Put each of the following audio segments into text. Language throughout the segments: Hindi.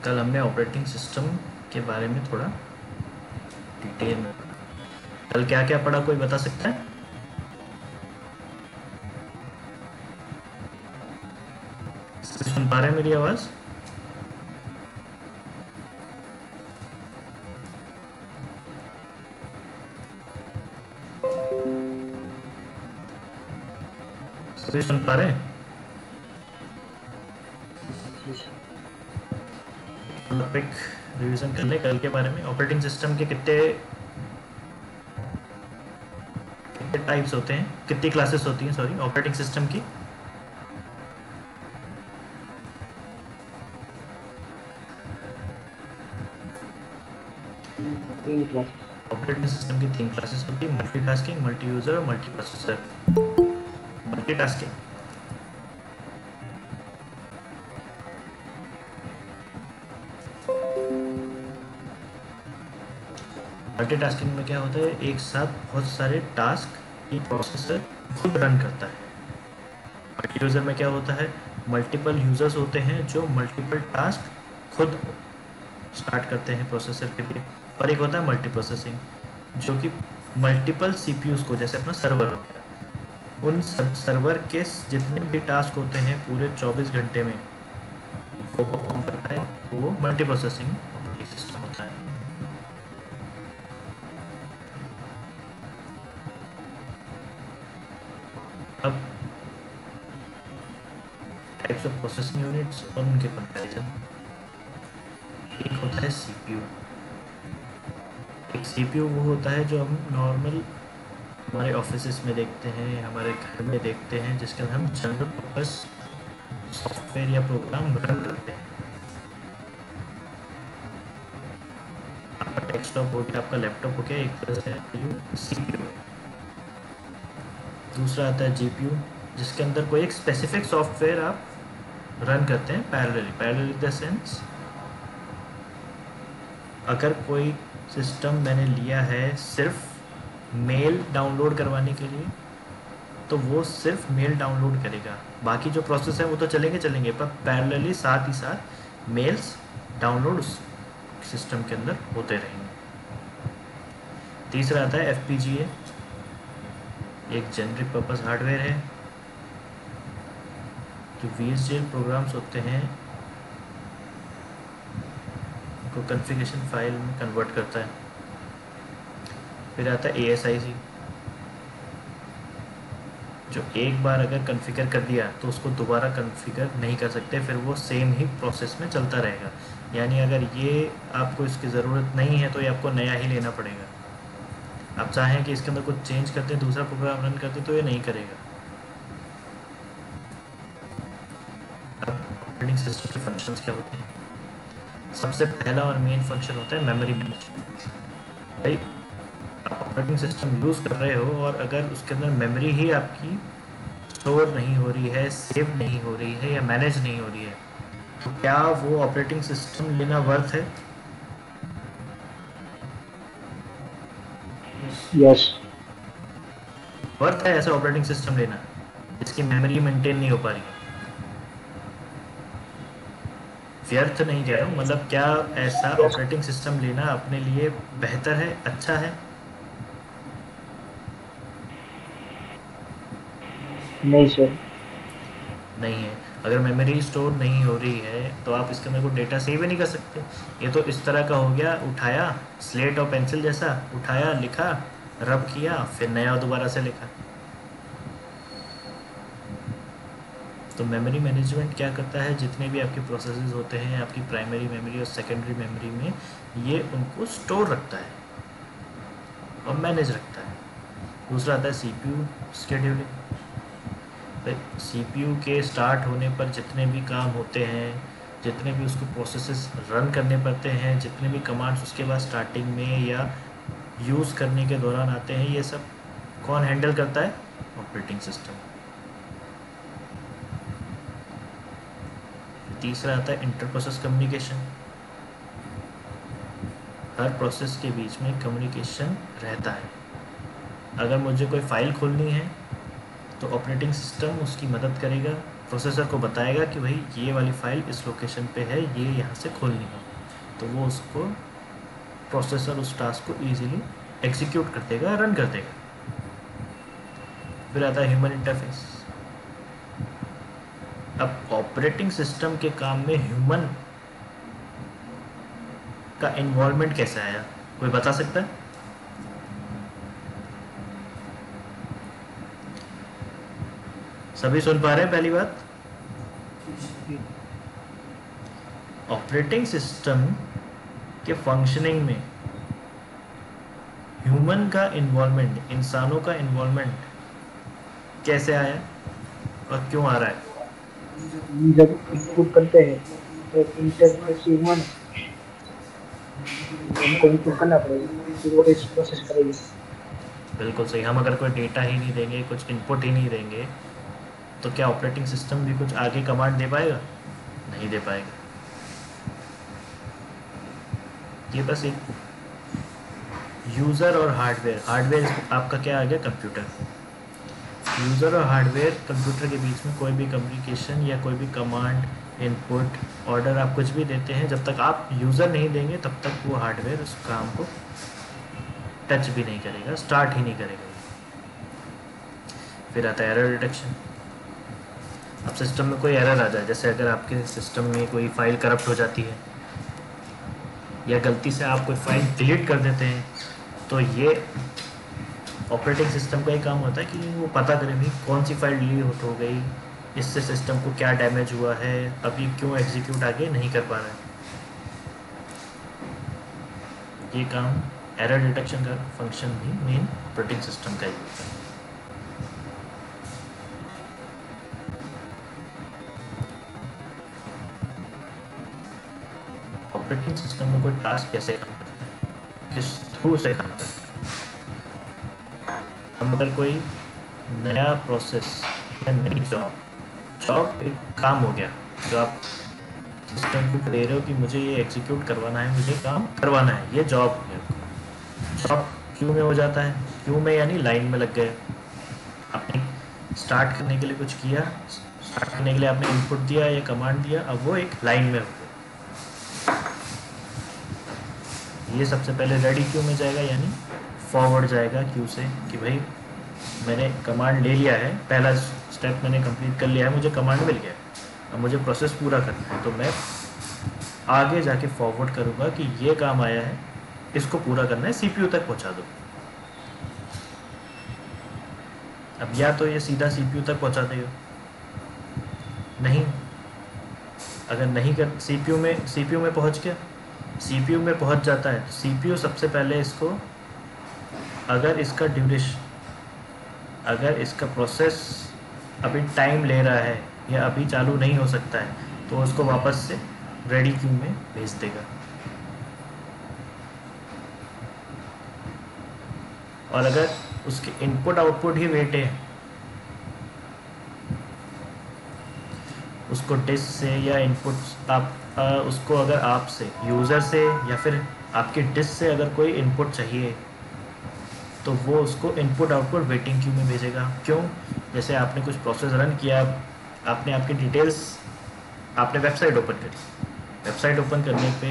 कल हमने ऑपरेटिंग सिस्टम के बारे में थोड़ा डिटेल में, कल क्या क्या पढ़ा कोई बता सकता है? सुन पा रहे हैं मेरी आवाज़? सभी सुन पा रहे हैं? टॉपिक रिवीजन कर ले कल के बारे में। ऑपरेटिंग सिस्टम के कितने टाइप्स होते हैं, कितनी क्लासेस होती हैं सॉरी ऑपरेटिंग सिस्टम की? ऑपरेटिंग सिस्टम की 3 क्लासेस होती है, मल्टीटास्किंग, मल्टी यूजर और मल्टी प्रोसेसर। मल्टीटास्किंग मल्टीटास्किंग में क्या होता है, एक साथ बहुत सारे टास्क एक प्रोसेसर खुद रन करता है। मल्टी यूजर में क्या होता है, मल्टीपल यूजर्स होते हैं जो मल्टीपल टास्क खुद स्टार्ट करते हैं प्रोसेसर के लिए। और एक होता है मल्टी प्रोसेसिंग जो कि मल्टीपल सीपीयूज को, जैसे अपना सर्वर हो गया, उन सर्वर के जितने भी टास्क होते हैं पूरे 24 घंटे में वो परफॉर्म करता है, वो मल्टी प्रोसेसिंग सिस्टम होता है। अब टाइप्स ऑफ प्रोसेसिंग यूनिट्स और उनके कंपैरिजन। एक होता है सीपीयू। एक सीपीयू वो होता है जो हम नॉर्मल हमारे ऑफिस में देखते हैं, हमारे घर में देखते हैं, जिसके अंदर हम जनरल पर्पस सॉफ्टवेयर या प्रोग्राम रन करते हैं। आपका डेस्कटॉप हो गया, आपका लैपटॉप हो गया, एक तरह से सीपीयू। दूसरा आता है जीपीयू, जिसके अंदर कोई एक स्पेसिफिक सॉफ्टवेयर आप रन करते हैं पैरेलली इन द सेंस, अगर कोई सिस्टम मैंने लिया है सिर्फ मेल डाउनलोड करवाने के लिए तो वो सिर्फ मेल डाउनलोड करेगा, बाकी जो प्रोसेस है वो तो चलेंगे पर पैरेलली साथ ही साथ मेल्स डाउनलोड उस सिस्टम के अंदर होते रहेंगे। तीसरा आता है एफपीजीए, एक जेनरिक पर्पस हार्डवेयर है जो VHDL प्रोग्राम्स होते हैं को कॉन्फ़िगरेशन फाइल में कन्वर्ट करता है। फिर आता है ASIC, जो एक बार अगर कॉन्फ़िगर कर दिया तो उसको दोबारा कॉन्फ़िगर नहीं कर सकते, फिर वो सेम ही प्रोसेस में चलता रहेगा। यानी अगर ये आपको इसकी ज़रूरत नहीं है तो ये आपको नया ही लेना पड़ेगा। आप चाहें कि इसके अंदर कुछ चेंज करते हैं, दूसरा प्रोग्राम रन करते तो ये नहीं करेगा। अब ऑपरेटिंग सिस्टम के फंक्शंस क्या होते हैं? सबसे पहला और मेन फंक्शन होता है मेमोरी मैनेजमेंट। भाई आप ऑपरेटिंग सिस्टम यूज़ कर रहे हो और अगर उसके अंदर मेमोरी ही आपकी स्टोर नहीं हो रही है, सेव नहीं हो रही है या मैनेज नहीं हो रही है, तो क्या वो ऑपरेटिंग सिस्टम लेना वर्थ है? यस, वर्थ है ऐसा ऑपरेटिंग सिस्टम लेना जिसकी मेमोरी मेंटेन नहीं हो पा रही है? व्यर्थ नहीं कह रहा हूँ, मतलब क्या ऐसा ऑपरेटिंग सिस्टम लेना अपने लिए बेहतर है, अच्छा है? नहीं सर। नहीं है। अगर मेमोरी स्टोर नहीं हो रही है तो आप इसके अंदर कोई डेटा सेव ही नहीं कर सकते। ये तो इस तरह का हो गया, उठाया स्लेट और पेंसिल जैसा, उठाया लिखा रब किया फिर नया दोबारा से लिखा। तो मेमोरी मैनेजमेंट क्या करता है, जितने भी आपके प्रोसेसेस होते हैं आपकी प्राइमरी मेमोरी और सेकेंडरी मेमोरी में, ये उनको स्टोर रखता है और मैनेज रखता है। दूसरा आता है सीपीयू शेड्यूलिंग। सीपीयू के स्टार्ट होने पर जितने भी काम होते हैं, जितने भी उसको प्रोसेसेस रन करने पड़ते हैं, जितने भी कमांड्स उसके बाद स्टार्टिंग में या यूज़ करने के दौरान आते हैं, ये सब कौन हैंडल करता है? Operating system. तीसरा आता है इंटर प्रोसेस कम्युनिकेशन। हर प्रोसेस के बीच में कम्युनिकेशन रहता है। अगर मुझे कोई फ़ाइल खोलनी है तो ऑपरेटिंग सिस्टम उसकी मदद करेगा प्रोसेसर को बताएगा कि भाई ये वाली फ़ाइल इस लोकेशन पे है, ये यहाँ से खोलनी है, तो वो उसको प्रोसेसर उस टास्क को ईजिली एग्जीक्यूट कर देगा, रन कर देगा। फिर आता है ह्यूमन इंटरफेस। अब ऑपरेटिंग सिस्टम के काम में ह्यूमन का इन्वॉल्वमेंट कैसे आया, कोई बता सकता है? सभी सुन पा रहे हैं? पहली बात, ऑपरेटिंग सिस्टम के फंक्शनिंग में ह्यूमन का इन्वॉल्वमेंट, इंसानों का इन्वॉल्वमेंट कैसे आया और क्यों आ रहा है? जब इनपुट करते हैं तो इंटरफेस ह्यूमन, हमको इनपुट करना पड़ेगा, फिर वो प्रोसेस करेगी। बिल्कुल सही। हम अगर कोई डेटा ही नहीं देंगे, कुछ इनपुट ही नहीं देंगे, तो क्या ऑपरेटिंग सिस्टम भी कुछ आगे कमांड दे पाएगा? नहीं दे पाएगा। ये बस एक यूज़र और हार्डवेयर, हार्डवेयर आपका क्या आ गया? कंप्यूटर। यूज़र और हार्डवेयर कंप्यूटर के बीच में कोई भी कम्युनिकेशन या कोई भी कमांड, इनपुट, ऑर्डर आप कुछ भी देते हैं, जब तक आप यूज़र नहीं देंगे तब तक वो हार्डवेयर उस काम को टच भी नहीं करेगा, स्टार्ट ही नहीं करेगा। फिर आता है एरर डिटेक्शन। अब सिस्टम में कोई एरर आ जाए, जैसे अगर आपके सिस्टम में कोई फाइल करप्ट हो जाती है या गलती से आप कोई फाइल डिलीट कर देते हैं, तो ये ऑपरेटिंग सिस्टम का ही काम होता है कि वो पता करे भी कौन सी फाइल डिलीट हो गई, इससे सिस्टम को क्या डैमेज हुआ है, अभी क्यों एग्जीक्यूट आगे नहीं कर पा रहा है। ये काम एरर डिटेक्शन का फंक्शन भी मेन ऑपरेटिंग सिस्टम का ही होता है। ऑपरेटिंग सिस्टम में कोई टास्क कैसे काम करता है, किस थ्रू से काम करता है। हम अगर कोई नया प्रोसेस या नई जॉब एक काम हो गया, जो आप सिस्टम को दे रहे हो कि मुझे ये एग्जीक्यूट करवाना है, मुझे काम करवाना है, ये जॉब हो गया। जॉब क्यू में हो जाता है, क्यू में यानी लाइन में लग गए। आपने स्टार्ट करने के लिए कुछ किया, स्टार्ट करने के लिए आपने इनपुट दिया या कमांड दिया, अब वो एक लाइन में हो गया। ये सबसे पहले रेडी क्यू में जाएगा, यानी फॉरवर्ड जाएगा क्यू से कि भाई मैंने कमांड ले लिया है, पहला स्टेप मैंने कंप्लीट कर लिया है, मुझे कमांड मिल गया, अब मुझे प्रोसेस पूरा करना है, तो मैं आगे जाके फॉरवर्ड करूँगा कि ये काम आया है, इसको पूरा करना है, सीपीयू तक पहुँचा दो। अब या तो ये सीधा सीपीयू तक पहुँचा देगा, नहीं, अगर नहीं कर सीपीयू में पहुँच गया, सीपीयू में पहुँच जाता है, सीपीयू सबसे पहले इसको, अगर इसका ड्यूरेशन, अगर इसका प्रोसेस अभी टाइम ले रहा है या अभी चालू नहीं हो सकता है, तो उसको वापस से रेडी क्यू में भेज देगा। और अगर उसके इनपुट आउटपुट ही वेट है, उसको डिस्क से या इनपुट आप उसको अगर आपसे, यूज़र से या फिर आपके डिस्क से अगर कोई इनपुट चाहिए, तो वो उसको इनपुट आउटपुट वेटिंग क्यू में भेजेगा। क्यों? जैसे आपने कुछ प्रोसेस रन किया, आपने आपकी डिटेल्स, आपने वेबसाइट ओपन करी, वेबसाइट ओपन करने पे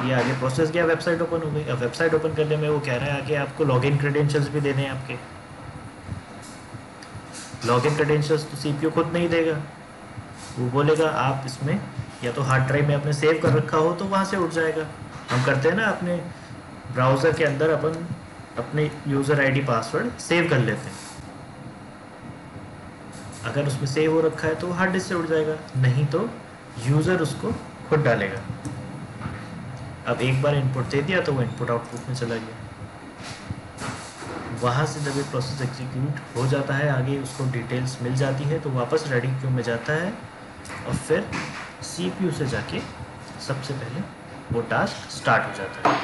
ये आगे प्रोसेस गया, वेबसाइट ओपन हो गई। अब वेबसाइट ओपन करने में वो कह रहा है आगे आपको लॉगिन क्रेडेंशियल्स भी देने हैं आपके। लॉगिन क्रेडेंशियल्स तो सीपीयू खुद नहीं देगा, वो बोलेगा आप इसमें या तो हार्ड ड्राइव में आपने सेव कर रखा हो तो वहाँ से उठ जाएगा। हम करते हैं ना अपने ब्राउज़र के अंदर, अपन अपने यूज़र आईडी पासवर्ड सेव कर लेते हैं, अगर उसमें सेव हो रखा है तो हार्ड डिस्क से उठ जाएगा, नहीं तो यूज़र उसको खुद डालेगा। अब एक बार इनपुट दे दिया तो वो इनपुट आउटपुट में चला गया। वहाँ से जब ये प्रोसेस एग्जीक्यूट हो जाता है, आगे उसको डिटेल्स मिल जाती है, तो वापस रेडी क्यू में जाता है और फिर सीपीयू से जाके सबसे पहले वो टास्क स्टार्ट हो जाता है।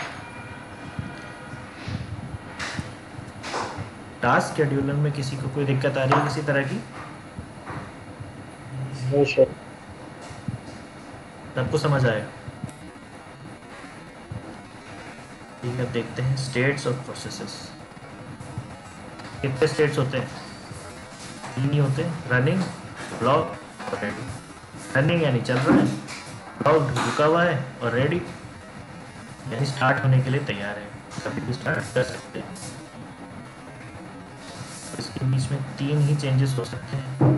टास्क शेड्यूलर में किसी को कोई दिक्कत आ रही है किसी तरह की? सबको समझ आया? ठीक है, देखते हैं स्टेट्स और प्रोसेसेस। कितने स्टेट्स होते हैं? तीन ही होते हैं, रनिंग, ब्लॉक रेडी। रनिंग यानी चल रहा है, ब्लॉक्ड रुका हुआ है, और रेडी यानी स्टार्ट होने के लिए तैयार है, कभी भी स्टार्ट कर सकते हैं। इसके बीच में 3 ही चेंजेस हो सकते हैं।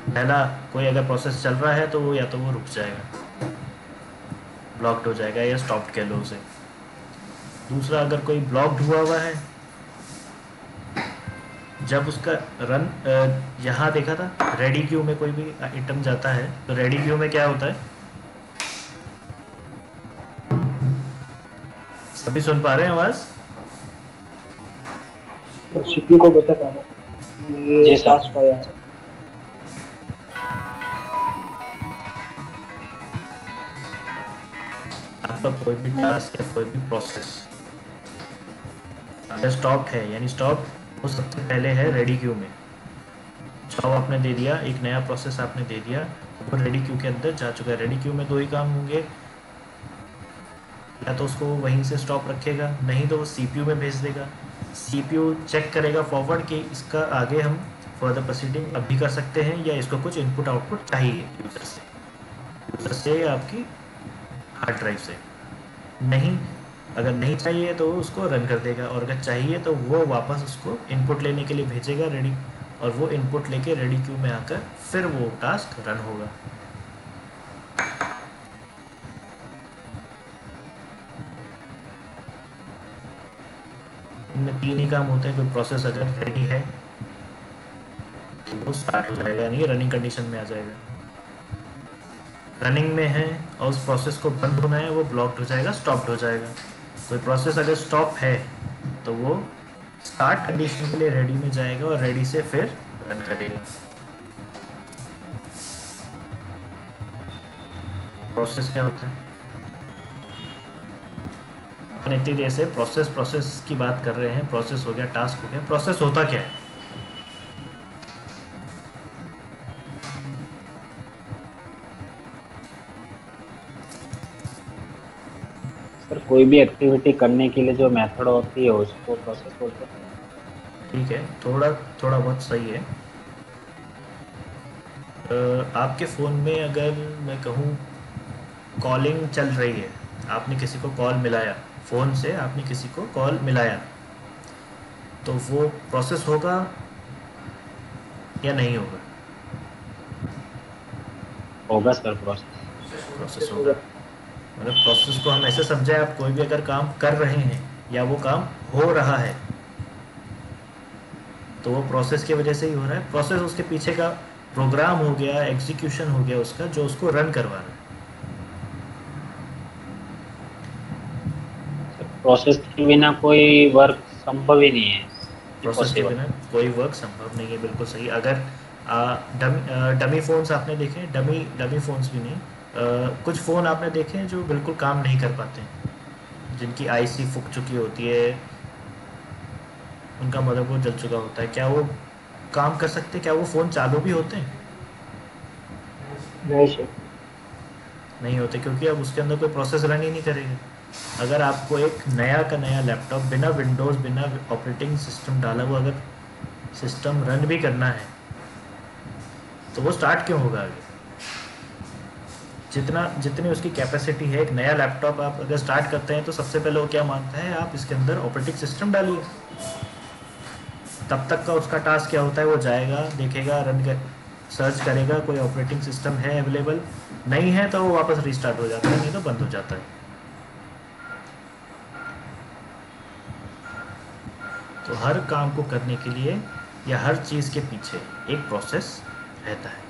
पहला, कोई अगर प्रोसेस चल रहा है तो वो या तो वो रुक जाएगा, ब्लॉक्ड हो जाएगा, या स्टॉप्ड कह लो उसे। दूसरा, अगर कोई ब्लॉक्ड हुआ है, जब उसका रन यहाँ देखा था रेडी क्यू में कोई भी आइटम जाता है तो रेडी क्यू में क्या होता है, सभी सुन पा रहे हैं आवाज? तो सीपीयू को बता पा रहा ये टास्क आया है। आपका कोई भी टास्क या कोई भी प्रोसेस अगर स्टॉप है, यानी स्टॉप वो सबसे पहले है रेडी क्यू में। जॉब आपने दे दिया, एक नया प्रोसेस आपने दे दिया, वो रेडी क्यू के अंदर जा चुका है। रेडी क्यू में 2 ही काम होंगे, या तो उसको वहीं से स्टॉप रखेगा, नहीं तो वो सीपीयू में भेज देगा। सीपीयू चेक करेगा फॉरवर्ड कि इसका आगे हम फर्दर प्रोसीडिंग अभी कर सकते हैं, या इसको कुछ इनपुट आउटपुट चाहिए यूज़र से या आपकी हार्ड ड्राइव से। नहीं, अगर नहीं चाहिए तो उसको रन कर देगा, और अगर चाहिए तो वो वापस उसको इनपुट लेने के लिए भेजेगा रेडी, और वो इनपुट लेके रेडी क्यू में आकर फिर वो टास्क रन होगा। इनमें 3 ही काम होते हैं। कोई प्रोसेस अगर रेडी है तो वो स्टार्ट हो जाएगा, यानी रनिंग कंडीशन में आ जाएगा। रनिंग में है और उस प्रोसेस को बंद होना है, वो ब्लॉक्ड हो जाएगा, स्टॉप्ड हो जाएगा। कोई प्रोसेस अगर स्टॉप है तो वो स्टार्ट कंडीशन के लिए रेडी में जाएगा, और रेडी से फिर रन करेगा। प्रोसेस क्या होता है? अपन इतनी देर से प्रोसेस की बात कर रहे हैं। प्रोसेस हो गया, टास्क हो गया, प्रोसेस होता क्या है? सर कोई भी एक्टिविटी करने के लिए जो मेथड होती है उसको प्रोसेस बोलते हैं। ठीक है, थोड़ा बहुत सही है। आपके फ़ोन में अगर मैं कहूँ कॉलिंग चल रही है, आपने किसी को कॉल मिलाया, फ़ोन से आपने किसी को कॉल मिलाया, तो वो प्रोसेस होगा या नहीं होगा? होगा सर, प्रोसेस होगा। मतलब प्रोसेस को हम ऐसे समझे, आप कोई भी अगर काम कर रहे हैं या वो काम हो रहा है तो वो प्रोसेस की वजह से ही हो रहा है। प्रोसेस उसके पीछे का प्रोग्राम हो गया, एग्जीक्यूशन हो गया उसका, जो उसको रन करवा रहा है। प्रोसेस के बिना कोई वर्क संभव ही नहीं है। प्रोसेस के बिना कोई वर्क संभव नहीं है, बिल्कुल सही। अगर डमी फ़ोन्स आपने देखे, डमी फ़ोन्स भी नहीं, कुछ फ़ोन आपने देखे जो बिल्कुल काम नहीं कर पाते हैं, जिनकी आईसी फूक चुकी होती है, उनका मदरबोर्ड जल चुका होता है, क्या वो काम कर सकते? क्या वो फ़ोन चालू भी होते हैं? नहीं होते, क्योंकि अब उसके अंदर कोई प्रोसेस रन ही नहीं करेगा। अगर आपको एक नया का नया लैपटॉप बिना विंडोज़, बिना ऑपरेटिंग सिस्टम डाला हुआ अगर सिस्टम रन भी करना है तो वो स्टार्ट क्यों होगा आगे? जितनी उसकी कैपेसिटी है, एक नया लैपटॉप आप अगर स्टार्ट करते हैं तो सबसे पहले वो क्या मांगता है, आप इसके अंदर ऑपरेटिंग सिस्टम डालिए। तब तक का उसका टास्क क्या होता है, वो जाएगा, देखेगा, सर्च करेगा कोई ऑपरेटिंग सिस्टम है अवेलेबल, नहीं है तो वो वापस रीस्टार्ट हो जाता है, नहीं तो बंद हो जाता है। तो हर काम को करने के लिए या हर चीज़ के पीछे एक प्रोसेस रहता है।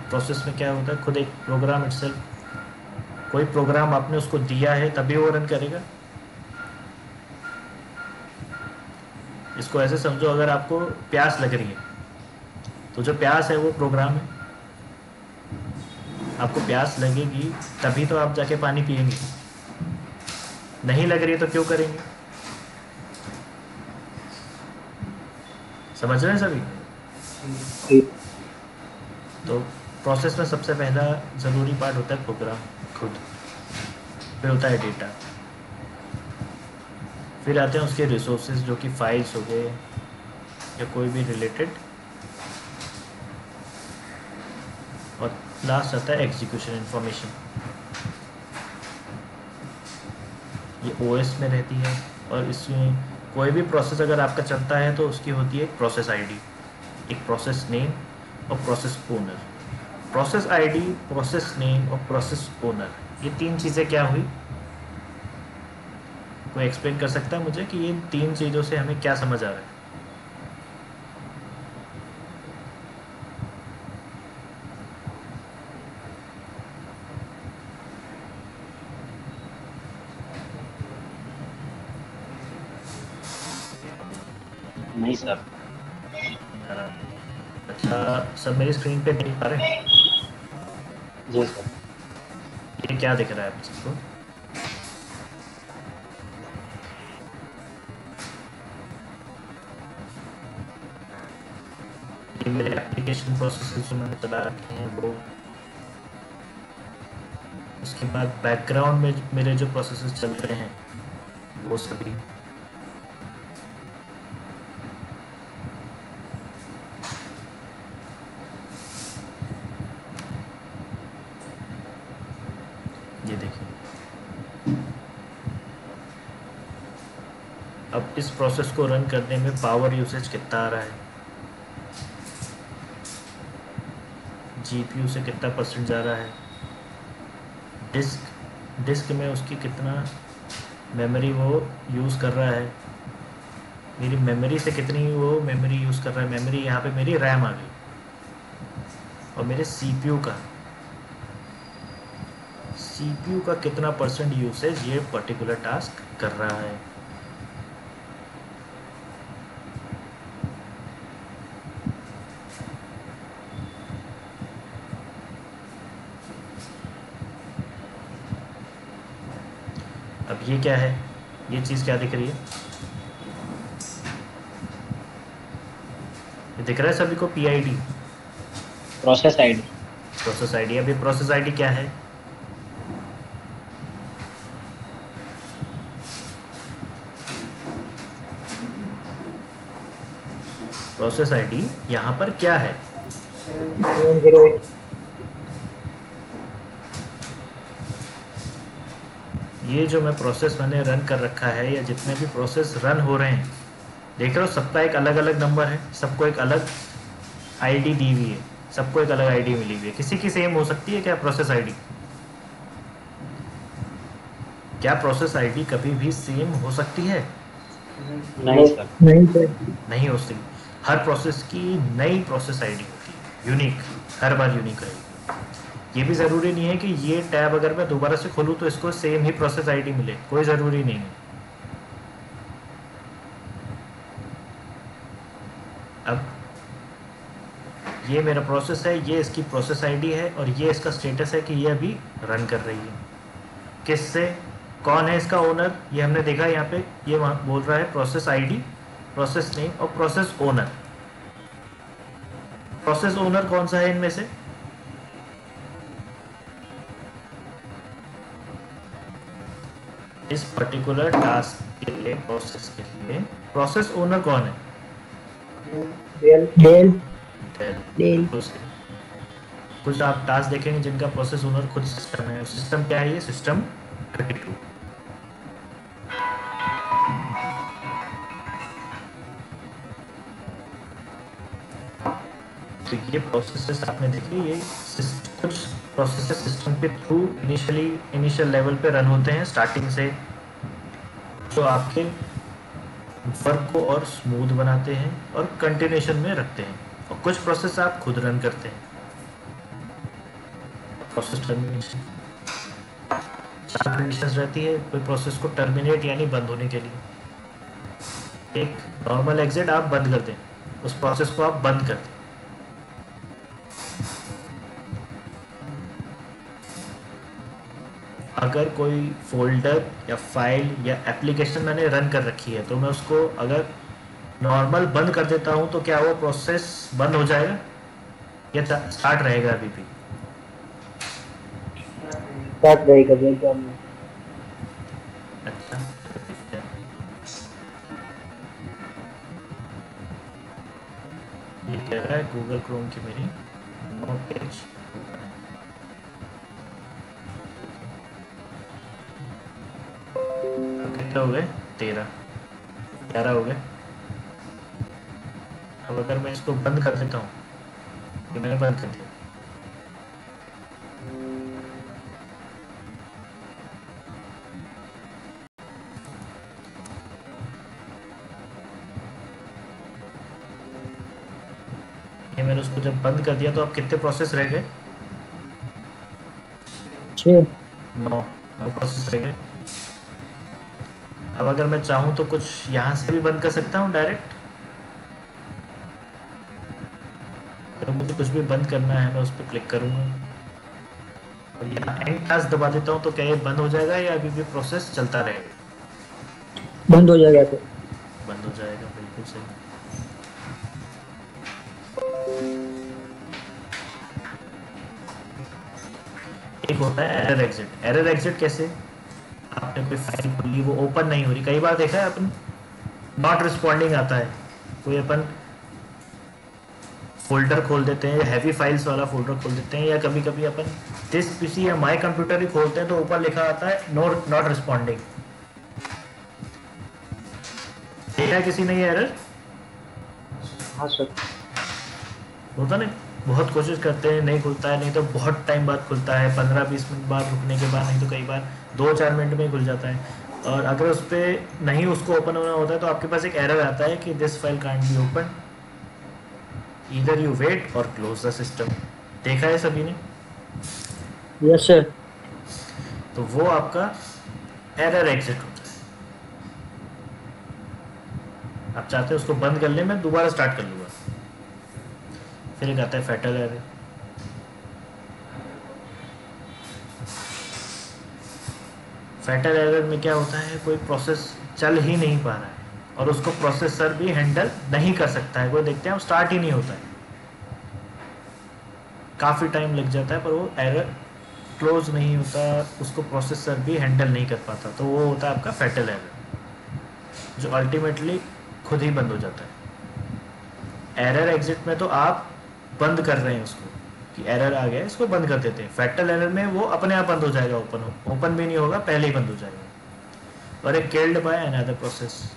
प्रोसेस में क्या होता है, खुद एक प्रोग्राम इटसेल्फ, कोई प्रोग्राम आपने उसको दिया है तभी वो रन करेगा। इसको ऐसे समझो, अगर आपको प्यास लग रही है तो जो प्यास है वो प्रोग्राम है। आपको प्यास लगेगी तभी तो आप जाके पानी पिएंगे, नहीं लग रही है तो क्यों करेंगे? समझ रहे हैं सभी? तो प्रोसेस में सबसे पहला ज़रूरी पार्ट होता है प्रोग्राम खुद, फिर होता है डेटा, फिर आते हैं उसके रिसोर्सेज जो कि फाइल्स हो गए, या कोई भी रिलेटेड, और लास्ट आता है एग्जीक्यूशन इंफॉर्मेशन। ये ओएस में रहती है, और इसमें कोई भी प्रोसेस अगर आपका चलता है तो उसकी होती है एक प्रोसेस आईडी, एक प्रोसेस नेम और process owner. Process ID, process name और प्रोसेस ओनर, ये तीन चीज़ें क्या हुई? कोई एक्सप्लेन कर सकता है मुझे कि ये तीन चीज़ों से हमें क्या समझ आ रहा है? नहीं सर। अच्छा, सब मेरी स्क्रीन पे देख पा रहे हैं? जी सर। ये क्या दिख रहा है आप सबको? ये मेरे एप्लीकेशन प्रोसेसेस जो मैंने चला रखे हैं वो, उसके बाद बैकग्राउंड में मेरे जो प्रोसेसेस चल रहे हैं वो सभी। ये देखिए, अब इस प्रोसेस को रन करने में पावर यूसेज कितना आ रहा है, जीपीयू से कितना परसेंट जा रहा है, डिस्क में उसकी कितना मेमोरी वो यूज़ कर रहा है, मेरी मेमोरी से कितनी वो मेमोरी यूज़ कर रहा है। मेमोरी यहाँ पे मेरी रैम आ गई, और मेरे सीपीयू का कितना परसेंट यूसेज ये पर्टिकुलर टास्क कर रहा है। अब ये क्या है? ये चीज़ क्या दिख रही है? ये दिख रहा है सभी को? PID, process ID. Process ID. अब ये प्रोसेस आईडी क्या है? प्रोसेस आईडी यहाँ पर क्या है? 708। ये जो मैं प्रोसेस मैंने रन कर रखा है, या जितने भी प्रोसेस रन हो रहे हैं, देख रहे हो सबका एक अलग अलग नंबर है, सबको एक अलग आईडी दी हुई है, सबको एक अलग आईडी मिली हुई है। किसी की सेम हो सकती है क्या प्रोसेस आईडी? क्या प्रोसेस आईडी कभी भी सेम हो सकती है? नहीं सर। नहीं सर। नहीं हो सकती। हर प्रोसेस की नई प्रोसेस आईडी होती है, यूनिक, हर बार यूनिक रहेगी। ये भी ज़रूरी नहीं है कि ये टैब अगर मैं दोबारा से खोलूँ तो इसको सेम ही प्रोसेस आईडी मिले, कोई ज़रूरी नहीं है। अब ये मेरा प्रोसेस है, ये इसकी प्रोसेस आईडी है, और ये इसका स्टेटस है कि ये अभी रन कर रही है। किससे? कौन है इसका ओनर? ये हमने देखा यहाँ पे, ये वहाँ बोल रहा है प्रोसेस आईडी, प्रोसेस नेम और प्रोसेस ओनर। प्रोसेस ओनर कौन सा है इनमें से? इस पर्टिकुलर टास्क के लिए, प्रोसेस के लिए प्रोसेस ओनर कौन है? डेल। कुछ आप टास्क देखेंगे जिनका प्रोसेस ओनर खुद सिस्टम है। सिस्टम क्या है? ये सिस्टम 32। तो ये प्रोसेसेस आपने देखे, ये कुछ प्रोसेसेस सिस्टम के थ्रू इनिशियल लेवल पे रन होते हैं स्टार्टिंग से, जो आपके वर्क को और स्मूथ बनाते हैं और कंटिन्यूशन में रखते हैं। और कुछ प्रोसेस आप खुद रन करते हैं। प्रोसेस टर्मिनेशन, चार कंडीशंस रहती है कोई प्रोसेस को टर्मिनेट यानी बंद होने के लिए। एक, नॉर्मल एग्जिट आप बंद कर दें, उस प्रोसेस को आप बंद कर दें। अगर कोई फोल्डर या फाइल या एप्लीकेशन मैंने रन कर रखी है तो मैं उसको अगर नॉर्मल बंद कर देता हूं तो क्या वो प्रोसेस बंद हो जाएगा या स्टार्ट रहेगा? अभी भी स्टार्ट रहेगा एग्जाम में। अच्छा, कह रहा है गूगल क्रोम की मेरी 9 पेज कितने हो गए? 13, 11 हो गए। अब अगर मैं इसको बंद कर देता हूँ, तो मैंने बंद कर दिया, ये मैंने उसको जब बंद कर दिया तो अब कितने प्रोसेस रह गए? 6। 9 प्रोसेस रह गए। अब अगर मैं चाहूँ तो कुछ यहाँ से भी बंद कर सकता हूँ डायरेक्ट। तो मुझे कुछ भी बंद करना है मैं उस पर क्लिक करूँगा और यहाँ एंड टास्क दबा देता हूँ, तो क्या ये बंद हो जाएगा या अभी भी प्रोसेस चलता रहेगा? बंद हो जाएगा तो। बंद हो जाएगा, बिल्कुल सही। एक होता है एरर एग्जिट। एरर एग्जिट कैसे? आपने कोई फाइल खोली, वो ओपन नहीं हो रही। कई बार देखा है अपन, नॉट रिस्पॉन्डिंग आता है। कोई अपन फोल्डर खोल देते हैं, हैवी फाइल्स वाला फोल्डर खोल देते हैं, या कभी कभी अपन दिस पीसी या माई कंप्यूटर ही खोलते हैं तो ऊपर लिखा आता है नॉट रिस्पॉन्डिंग। देखा है किसी ने ये एरर? हाँ सर। होता नहीं, बहुत कोशिश करते हैं नहीं खुलता है, नहीं तो बहुत टाइम बाद खुलता है, 15-20 मिनट बाद रुकने के बाद, नहीं तो कई बार 2-4 मिनट में ही खुल जाता है। और अगर उस पर नहीं उसको ओपन होना होता है तो आपके पास एक एरर आता है कि this file can't be open, either you wait or close the system. देखा है सभी ने? Yes sir. तो वो आपका एरर एग्जिट होता है। आप चाहते हैं उसको बंद कर ले, मैं दोबारा स्टार्ट कर लूँगा। फिर एक आता है फैटल एरर। फैटल एरर में क्या होता है, कोई प्रोसेस चल ही नहीं पा रहा है और उसको प्रोसेसर भी हैंडल नहीं कर सकता है। कोई देखते हैं स्टार्ट ही नहीं होता है, काफ़ी टाइम लग जाता है, पर वो एरर क्लोज नहीं होता, उसको प्रोसेसर भी हैंडल नहीं कर पाता। तो वो होता है आपका फैटल एरर, जो अल्टीमेटली खुद ही बंद हो जाता है। एरर एग्जिट में तो आप बंद कर रहे हैं उसको, कि एरर आ गया इसको बंद कर देते हैं। फैटल एरर में वो अपने आप बंद हो जाएगा, ओपन भी नहीं होगा, पहले ही बंद हो जाएगा। और एक किल्ड बाय अनदर प्रोसेस।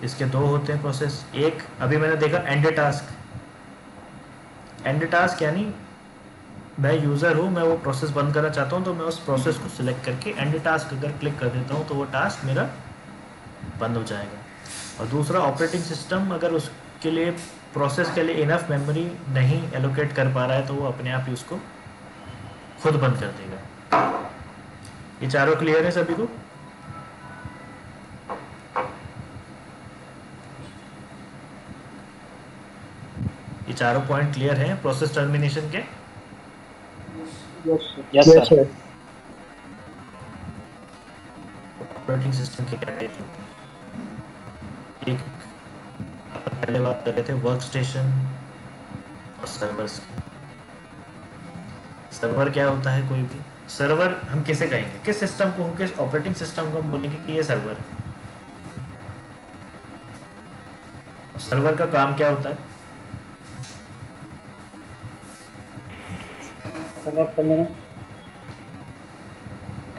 इसके दो होते हैं प्रोसेस। एक अभी मैंने देखा एंड टास्क। एंड टास्क यानी मैं यूज़र हूँ, मैं वो प्रोसेस बंद करना चाहता हूँ, तो मैं उस प्रोसेस को सिलेक्ट करके एंड टास्क अगर क्लिक कर देता हूँ तो वो टास्क मेरा बंद हो जाएगा। और दूसरा ऑपरेटिंग सिस्टम अगर उसके लिए प्रोसेस के लिए इनफ मेमोरी नहीं एलोकेट कर पा रहा है तो वो अपने आप ही उसको खुद बंद कर देगा। ये चारों क्लियर है सभी को? ये चारों पॉइंट क्लियर हैं प्रोसेस टर्मिनेशन के? Yes sir. ऑपरेटिंग सिस्टम के क्या टाइप होते हैं? एक पहले बात कर रहे थे वर्क स्टेशन और सर्वर्स की। सर्वर क्या होता है? कोई भी सर्वर हम किसे कहेंगे, किस सिस्टम को, किस ऑपरेटिंग सिस्टम को हम बोलेंगे कि ये सर्वर है? सर्वर का काम क्या होता है?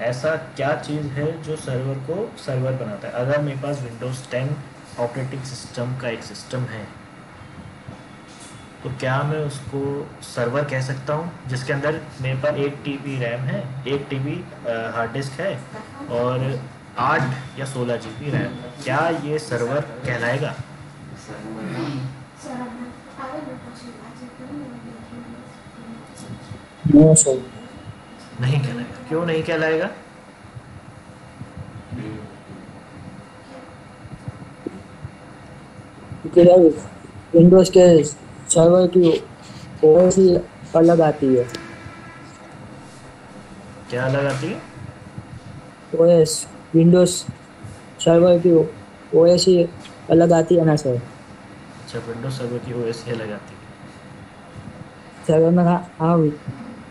ऐसा क्या चीज़ है जो सर्वर को सर्वर बनाता है? अगर मेरे पास विंडोज़ 10 ऑपरेटिंग सिस्टम का एक सिस्टम है तो क्या मैं उसको सर्वर कह सकता हूँ, जिसके अंदर मेरे पास 1 TB रैम है, 1 TB हार्ड डिस्क है और 8 या 16 GB रैम? क्या ये सर्वर कहलाएगा? No sir. नहीं कहलाएगा। क्यों नहीं कहलाएगा? क्योंकि विंडोज के सर्वर की ओएस ही अलग आती है। क्या अलग आती है? ओएस विंडोज सर्वर की ओएस ही अलग आती है ना सर। अच्छा, विंडोज सर्वर की OS ही अलग आती है। सर्वर में हाँ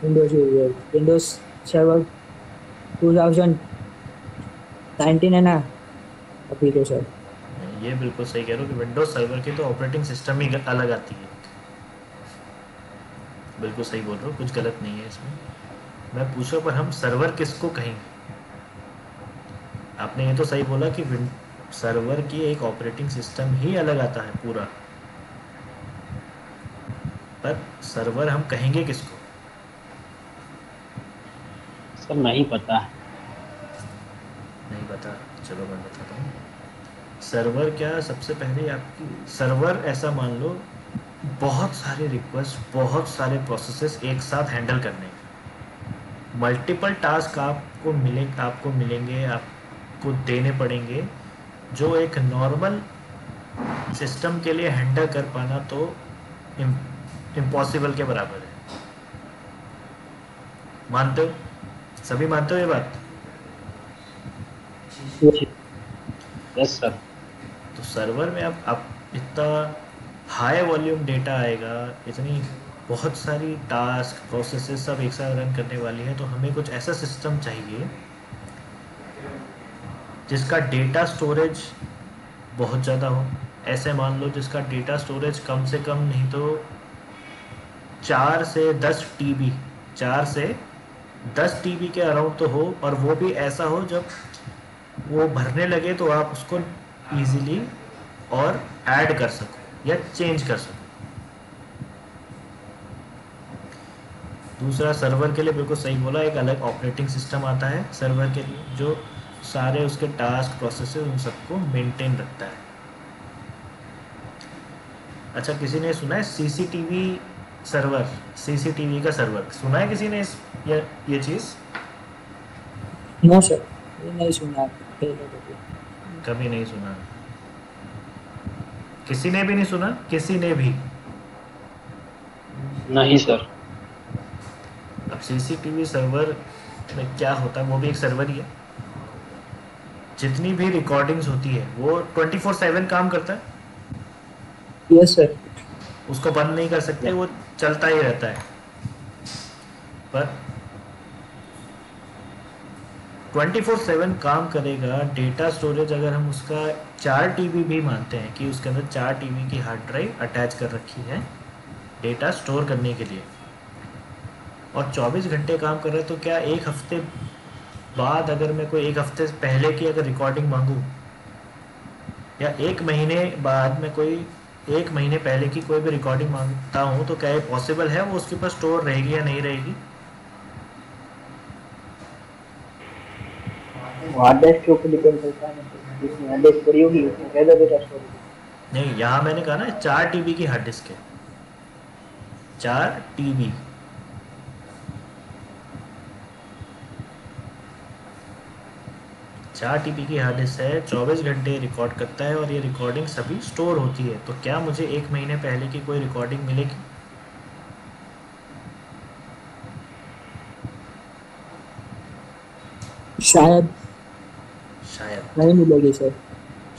विंडोज सर्वर 2019 है ना अभी तो सर। ये बिल्कुल सही कह रहे हो कि विंडोज सर्वर की तो ऑपरेटिंग सिस्टम ही अलग आती है। बिल्कुल सही बोल रहे हो, कुछ गलत नहीं है इसमें। मैं पूछा पर हम सर्वर किसको कहेंगे? आपने ये तो सही बोला कि सर्वर की एक ऑपरेटिंग सिस्टम ही अलग आता है पूरा, पर सर्वर हम कहेंगे किसको? सर नहीं पता है। नहीं पता? चलो मैं बताता हूँ। सर्वर क्या, सबसे पहले आपकी सर्वर ऐसा मान लो बहुत सारे रिक्वेस्ट, बहुत सारे प्रोसेसेस एक साथ हैंडल करने, मल्टीपल टास्क आपको मिलेंगे, आपको देने पड़ेंगे, जो एक नॉर्मल सिस्टम के लिए हैंडल कर पाना तो इम्पॉसिबल के बराबर है। मानते हो? सभी मानते हो ये बात? Yes sir. तो सर्वर में अब इतना हाई वॉल्यूम डेटा आएगा, इतनी बहुत सारी टास्क प्रोसेसेस सब एक साथ रन करने वाली है, तो हमें कुछ ऐसा सिस्टम चाहिए जिसका डेटा स्टोरेज बहुत ज़्यादा हो। ऐसे मान लो जिसका डेटा स्टोरेज कम से कम नहीं तो 4 से 10 TB, 4 से 10 TB के अराउंड तो हो, और वो भी ऐसा हो जब वो भरने लगे तो आप उसको इजीली और ऐड कर सको या चेंज कर सको। दूसरा, सर्वर के लिए बिल्कुल सही बोला, एक अलग ऑपरेटिंग सिस्टम आता है सर्वर के लिए जो सारे उसके टास्क प्रोसेसेस उन सबको मेंटेन रखता है। अच्छा, किसी ने सुना है सीसीटीवी सर्वर? सीसीटीवी का सर्वर सुना है किसी ने ये चीज़? नो सर, ये नहीं सुना पहले तो। कभी नहीं सुना? किसी ने भी नहीं सुना? किसी ने भी नहीं सर। अब सीसीटीवी सर्वर में क्या होता है, वो भी एक सर्वर ही है। जितनी भी रिकॉर्डिंग्स होती है वो 24/7 काम करता है, यस सर। उसको बंद नहीं कर सकते, वो चलता ही रहता है। पर 24/7 काम करेगा। डेटा स्टोरेज अगर हम उसका 4 TB भी मानते हैं कि उसके अंदर 4 TB की हार्ड ड्राइव अटैच कर रखी है डेटा स्टोर करने के लिए, और 24 घंटे काम कर रहा है, तो क्या एक हफ्ते बाद अगर मैं कोई एक हफ्ते पहले की अगर रिकॉर्डिंग मांगूँ, या एक महीने बाद में कोई एक महीने पहले की कोई भी रिकॉर्डिंग मांगता हूँ, तो क्या ये पॉसिबल है? वो उसके पास स्टोर रहेगी या नहीं रहेगी? हार्ड डिस्क के ऊपर डिपेंड करता है, जिसमें हार्ड डिस्क पड़ी होगी उसमें ज़्यादा डेटा स्टोर होगा। नहीं, यहाँ मैंने कहा ना 4 TB की हार्ड डिस्क है, 4 TB। 4 TB की हार्ड डिस्क है, 24 घंटे रिकॉर्ड करता है, और ये रिकॉर्डिंग सभी स्टोर होती है। तो क्या मुझे एक महीने पहले की कोई रिकॉर्डिंग मिलेगी? शायद शायद। नहीं मिलेगी सर।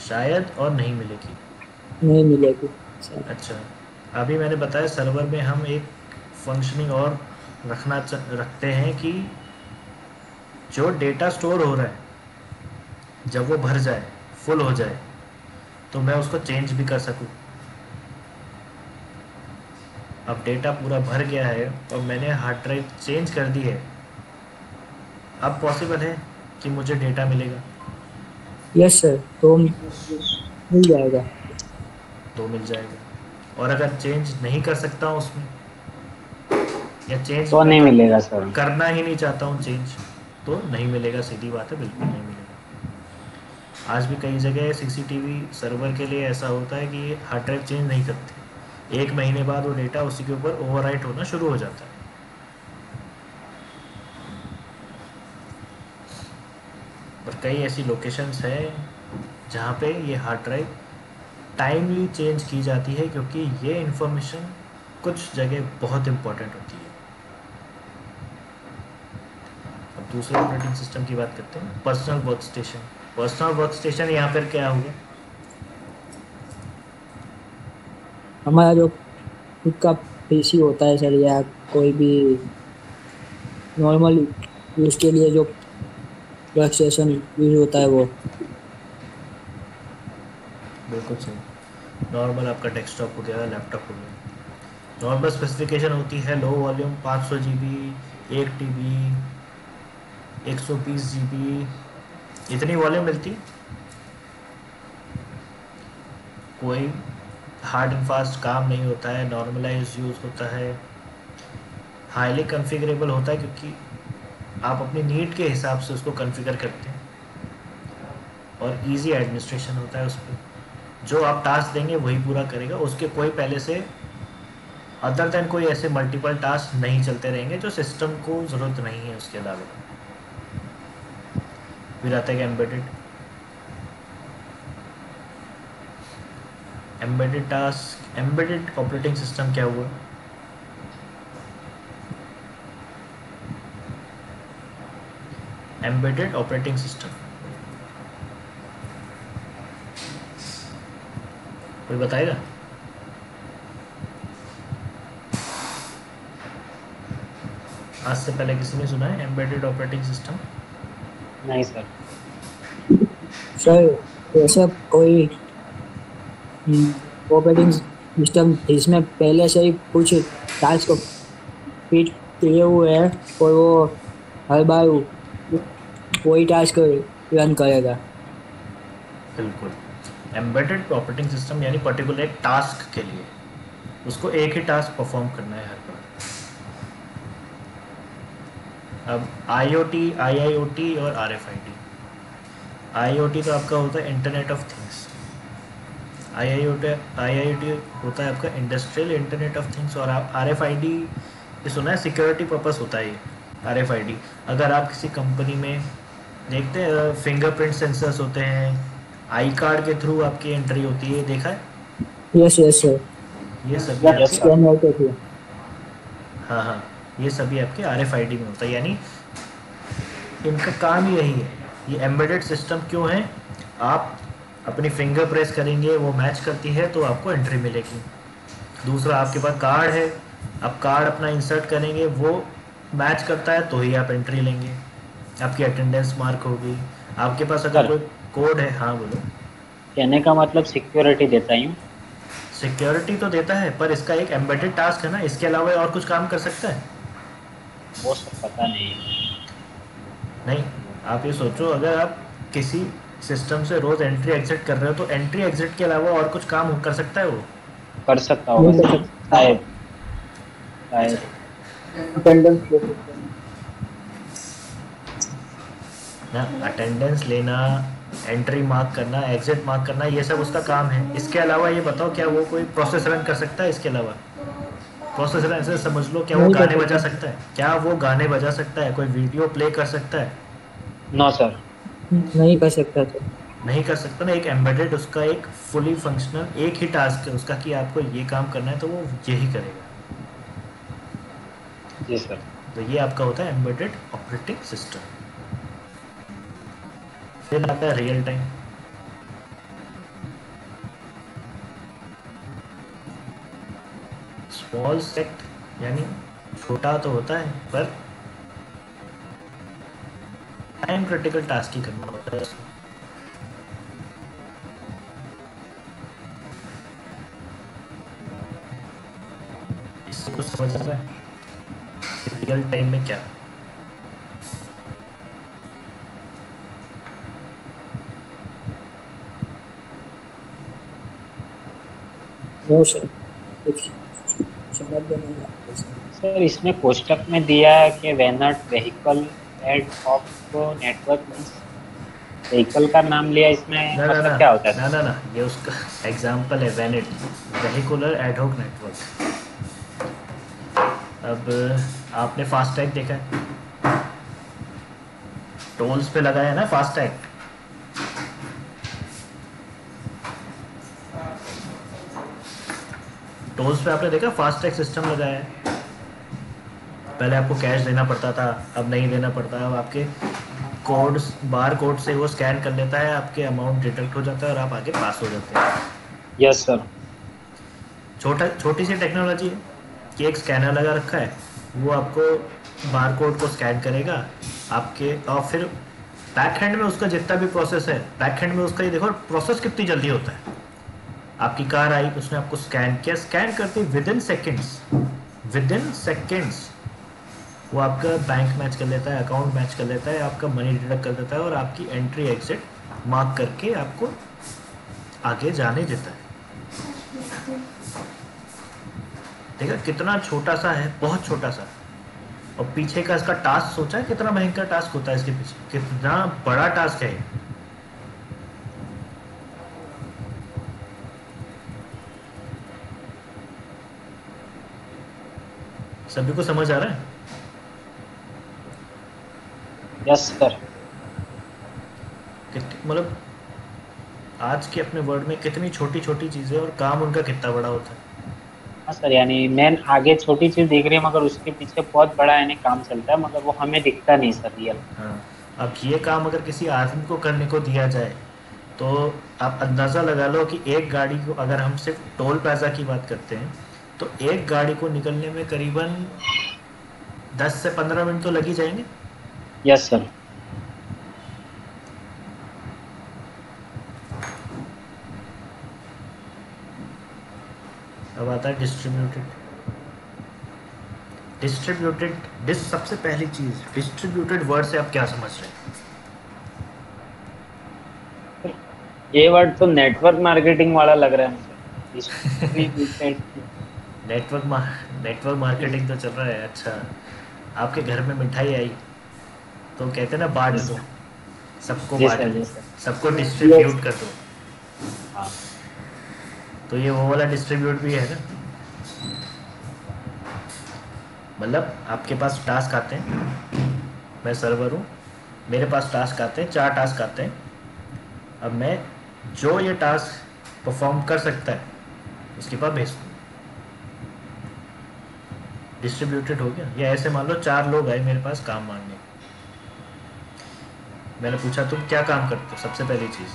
शायद और नहीं मिलेगी। नहीं मिलेगी सर। अच्छा, अभी मैंने बताया सर्वर में हम एक फंक्शनिंग और रखते हैं कि जो डेटा स्टोर हो रहा है जब वो भर जाए, फुल हो जाए, तो मैं उसको चेंज भी कर सकूं। अब डेटा पूरा भर गया है और मैंने हार्ड ड्राइव चेंज कर दी है, अब पॉसिबल है कि मुझे डेटा मिलेगा? यस सर, तो मिल जाएगा। तो मिल जाएगा। और अगर चेंज नहीं कर सकता हूँ उसमें, या चेंज तो नहीं मिलेगा सर। करना ही नहीं चाहता हूँ चेंज, तो नहीं मिलेगा। सीधी बात है, बिल्कुल नहीं मिलेगा। आज भी कई जगह सीसीटीवी सर्वर के लिए ऐसा होता है कि हार्ड ड्राइव चेंज नहीं करते, एक महीने बाद वो डेटा उसी के ऊपर ओवरराइट होना शुरू हो जाता है। पर कई ऐसी लोकेशंस हैं जहाँ पे ये हार्ड ड्राइव टाइमली चेंज की जाती है, क्योंकि ये इन्फॉर्मेशन कुछ जगह बहुत इम्पोर्टेंट होती है। अब दूसरे ऑपरेटिंग सिस्टम की बात करते हैं, personal work station. Personal work station यहाँ पर क्या होगा? हमारा जो खुद का पीसी होता है सर, या कोई भी नॉर्मल यूज के लिए जो वर्क स्टेशन यूज होता है वो। बिल्कुल सही। नॉर्मल आपका डेस्कटॉप हो गया, लैपटॉप हो गया। नॉर्मल स्पेसिफिकेशन होती है low volume 500 GB, 1 TB, 120 GB, इतनी वॉल्यूम मिलती है। कोई हार्ड एंड फास्ट काम नहीं होता है, नॉर्मलाइज यूज़ होता है, हाईली कॉन्फ़िगरेबल होता है क्योंकि आप अपनी नीड के हिसाब से उसको कॉन्फ़िगर करते हैं, और इजी एडमिनिस्ट्रेशन होता है उस पर। जो आप टास्क देंगे वही पूरा करेगा, उसके कोई पहले से अदर देन कोई ऐसे मल्टीपल टास्क नहीं चलते रहेंगे जो सिस्टम को ज़रूरत नहीं है उसके अलावा। फिर आता है embedded task. Embedded operating system क्या हुआ? एम्बेडेड ऑपरेटिंग सिस्टम कोई बताएगा? आज से पहले किसी ने सुना है एम्बेडेड ऑपरेटिंग सिस्टम? नहीं सर। सर ऐसा कोई ऑपरेटिंग सिस्टम जिसमें पहले से ही कुछ टास्क फिट किए हुए हैं और वो हर बार वही टास्क रन करेगा? बिल्कुल। एम्बेडेड ऑपरेटिंग सिस्टम यानी पर्टिकुलर एक टास्क के लिए उसको एक ही टास्क परफॉर्म करना है हर बार। अब IoT और RFID। IoT तो आपका होता है इंटरनेट ऑफ थिंग्स, IIoT होता है आपका इंडस्ट्रियल इंटरनेट ऑफ थिंग्स, और आप RFID ये सुना है, सिक्योरिटी पर्पस होता है ये RFID। अगर आप किसी कंपनी में देखते हैं फिंगरप्रिंट सेंसर्स होते हैं, आई कार्ड के थ्रू आपकी एंट्री होती है, देखा है? Yes yes sir. ये सभी यस आपके सर। स्कैनर के थ्रू। हाँ हाँ, ये सभी आपके RFID में होता है, यानी इनका काम ही यही है। ये एम्बेडेड सिस्टम क्यों है? आप अपनी फिंगर प्रेस करेंगे, वो मैच करती है तो आपको एंट्री मिलेगी। दूसरा, आपके पास कार्ड है, आप कार्ड अपना इंसर्ट करेंगे, वो मैच करता है तो ही आप एंट्री लेंगे, आपकी अटेंडेंस मार्क होगी। आपके पास अगर सर कोई कोड है, हाँ बोलो। कहने का मतलब सिक्योरिटी देता ही हूँ। सिक्योरिटी तो देता है, पर इसका एक एम्बेडेड टास्क है ना, इसके अलावा और कुछ काम कर सकता है? वो सर पता नहीं। नहीं। आप ये सोचो, अगर आप किसी सिस्टम से रोज़ एंट्री एग्जिट कर रहे हो तो एंट्री एग्जिट के अलावा और कुछ काम कर सकता है वो? कर सकता होगा नहीं कर सर, सकता। शायद शायद। अटेंडेंस ले सकते हैं। ना, अटेंडेंस लेना, एंट्री मार्क करना, एग्जिट मार्क करना, ये सब उसका काम है। इसके अलावा ये बताओ, क्या वो कोई प्रोसेस रन कर सकता है इसके अलावा? प्रोसेस रन ऐसे समझ लो, क्या वो नहीं कर गाने बजा सकता। सकता है? क्या वो गाने बजा सकता है? कोई वीडियो प्ले कर सकता है? No sir. नहीं कर सकता सर। नहीं कर सकता ना। एक एम्बेडेड उसका एक फुली फंक्शनल एक ही टास्क है उसका कि आपको ये काम करना है तो वो यही करेगा। जी सर। तो ये आपका होता है एम्बेडेड ऑपरेटिंग सिस्टम। फिर आता है रियल टाइम। स्मॉल सेट यानी छोटा तो होता है पर टाइम क्रिटिकल टास्क ही करना होता है उसको। इससे कुछ समझ आ रहा है रियल टाइम में क्या? नो सर, कुछ समझ में नहीं आता सर। सर इसमें कोष्टक में दिया है कि when a vehicle ad hoc network means vehicle का नाम लिया, इसमें ना ना ना मतलब क्या होता है ना सर? ना ना, ये उसका एग्जाम्पल है वेनिट, वेहिकुलर एडहॉक नेटवर्क। अब आपने फास्टैग देखा है? टोल्स पे लगाया है ना फास्टैग। टोल्स पे आपने देखा फास्टैग सिस्टम लगाया है। पहले आपको कैश देना पड़ता था, अब नहीं देना पड़ता। अब आपके कोड्स, बार कोड से वो स्कैन कर लेता है, आपके अमाउंट डिटेक्ट हो जाता है और आप आगे पास हो जाते हैं। Yes sir. छोटी सी टेक्नोलॉजी है कि एक स्कैनर लगा रखा है, वो आपको बार कोड को स्कैन करेगा आपके, और फिर बैक हैंड में उसका जितना भी प्रोसेस है, बैक हैंड में उसका ये देखो प्रोसेस कितनी जल्दी होता है। आपकी कार आई, उसने आपको स्कैन किया, स्कैन करते विद इन सेकेंड्स वो आपका बैंक मैच कर लेता है, अकाउंट मैच कर लेता है, आपका मनी डिडक्ट कर देता है और आपकी एंट्री एग्जिट मार्क करके आपको आगे जाने देता है। देखा कितना छोटा सा है, बहुत छोटा सा। और पीछे का इसका टास्क सोचा है कितना भयंकर टास्क होता है इसके पीछे, कितना बड़ा टास्क है। सभी को समझ आ रहा है? Yes sir. मतलब आज के अपने वर्ल्ड में कितनी छोटी छोटी चीजें और काम उनका कितना बड़ा होता है। हाँ सर, यानी मैन आगे छोटी चीज दिख रही है मगर उसके पीछे बहुत बड़ा यानी काम चलता है, मगर वो हमें दिखता नहीं सर रियल। हाँ, अब ये काम अगर किसी आदमी को करने को दिया जाए तो आप अंदाज़ा लगा लो कि एक गाड़ी को, अगर हम सिर्फ टोल प्लाजा की बात करते हैं तो एक गाड़ी को निकलने में करीबन 10 से 15 मिनट तो लग ही जाएंगे। Yes sir. अब आता है डिस्ट्रीब्यूटेड सबसे पहली चीज, डिस्ट्रीब्यूटेड वर्ड से आप क्या समझ रहे हैं? ये वर्ड तो नेटवर्क मार्केटिंग वाला लग रहा है मुझे। डिस्ट्रीब्यूटेड। नेटवर्क मार्केटिंग तो चल रहा है। अच्छा, आपके घर में मिठाई आई तो कहते हैं ना बांट जी दो, सर। सबको जी बांट सर। दो, जी सर। सबको डिस्ट्रीब्यूट कर दो। हाँ। तो ये वो वाला डिस्ट्रीब्यूट भी है ना। मतलब आपके पास टास्क आते हैं, मैं सर्वर हूँ, मेरे पास टास्क आते हैं, 4 टास्क आते हैं। अब मैं जो ये टास्क परफॉर्म कर सकता है उसके पास भेज दूँ, डिस्ट्रीब्यूटेड हो गया। या ऐसे मान लो 4 लोग आए मेरे पास काम मांगने, मैंने पूछा तुम क्या काम करते हो। सबसे पहली चीज़,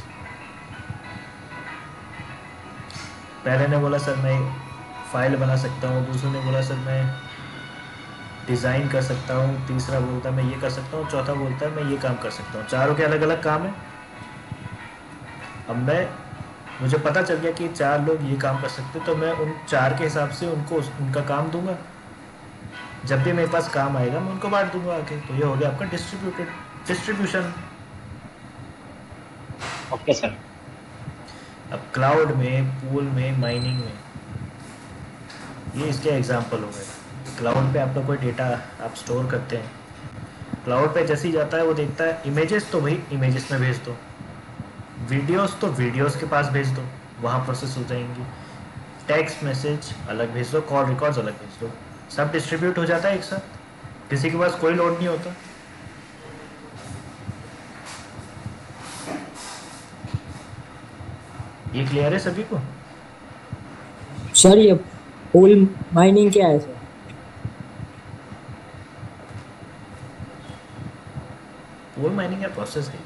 पहले ने बोला सर मैं फाइल बना सकता हूँ, दूसरे ने बोला सर मैं डिज़ाइन कर सकता हूँ, तीसरा बोलता है मैं ये कर सकता हूँ, चौथा बोलता है मैं ये काम कर सकता हूँ। चारों के अलग अलग काम है। अब मुझे पता चल गया कि 4 लोग ये काम कर सकते, तो मैं उन 4 के हिसाब से उनको उनका काम दूंगा। जब भी मेरे पास काम आएगा मैं उनको बांट दूंगा आके। तो ये हो गया आपका डिस्ट्रीब्यूशन। Okay sir. अब क्लाउड में, पूल में, माइनिंग में, ये इसके एग्जाम्पल हो गए। क्लाउड पे आपका कोई डेटा आप स्टोर करते हैं, क्लाउड पे जैसे ही जाता है वो देखता है इमेजेस, तो भाई इमेजेस में भेज दो, वीडियोस तो वीडियोस के पास भेज दो, वहाँ प्रोसेस हो जाएंगी। टेक्स्ट मैसेज अलग भेज दो, कॉल रिकॉर्ड्स अलग भेज दो, सब डिस्ट्रीब्यूट हो जाता है एक साथ, किसी के पास कोई लोड नहीं होता। ये क्लियर है सभी को? सर ये पूल माइनिंग क्या है सर? पूल माइनिंग का प्रोसेस है।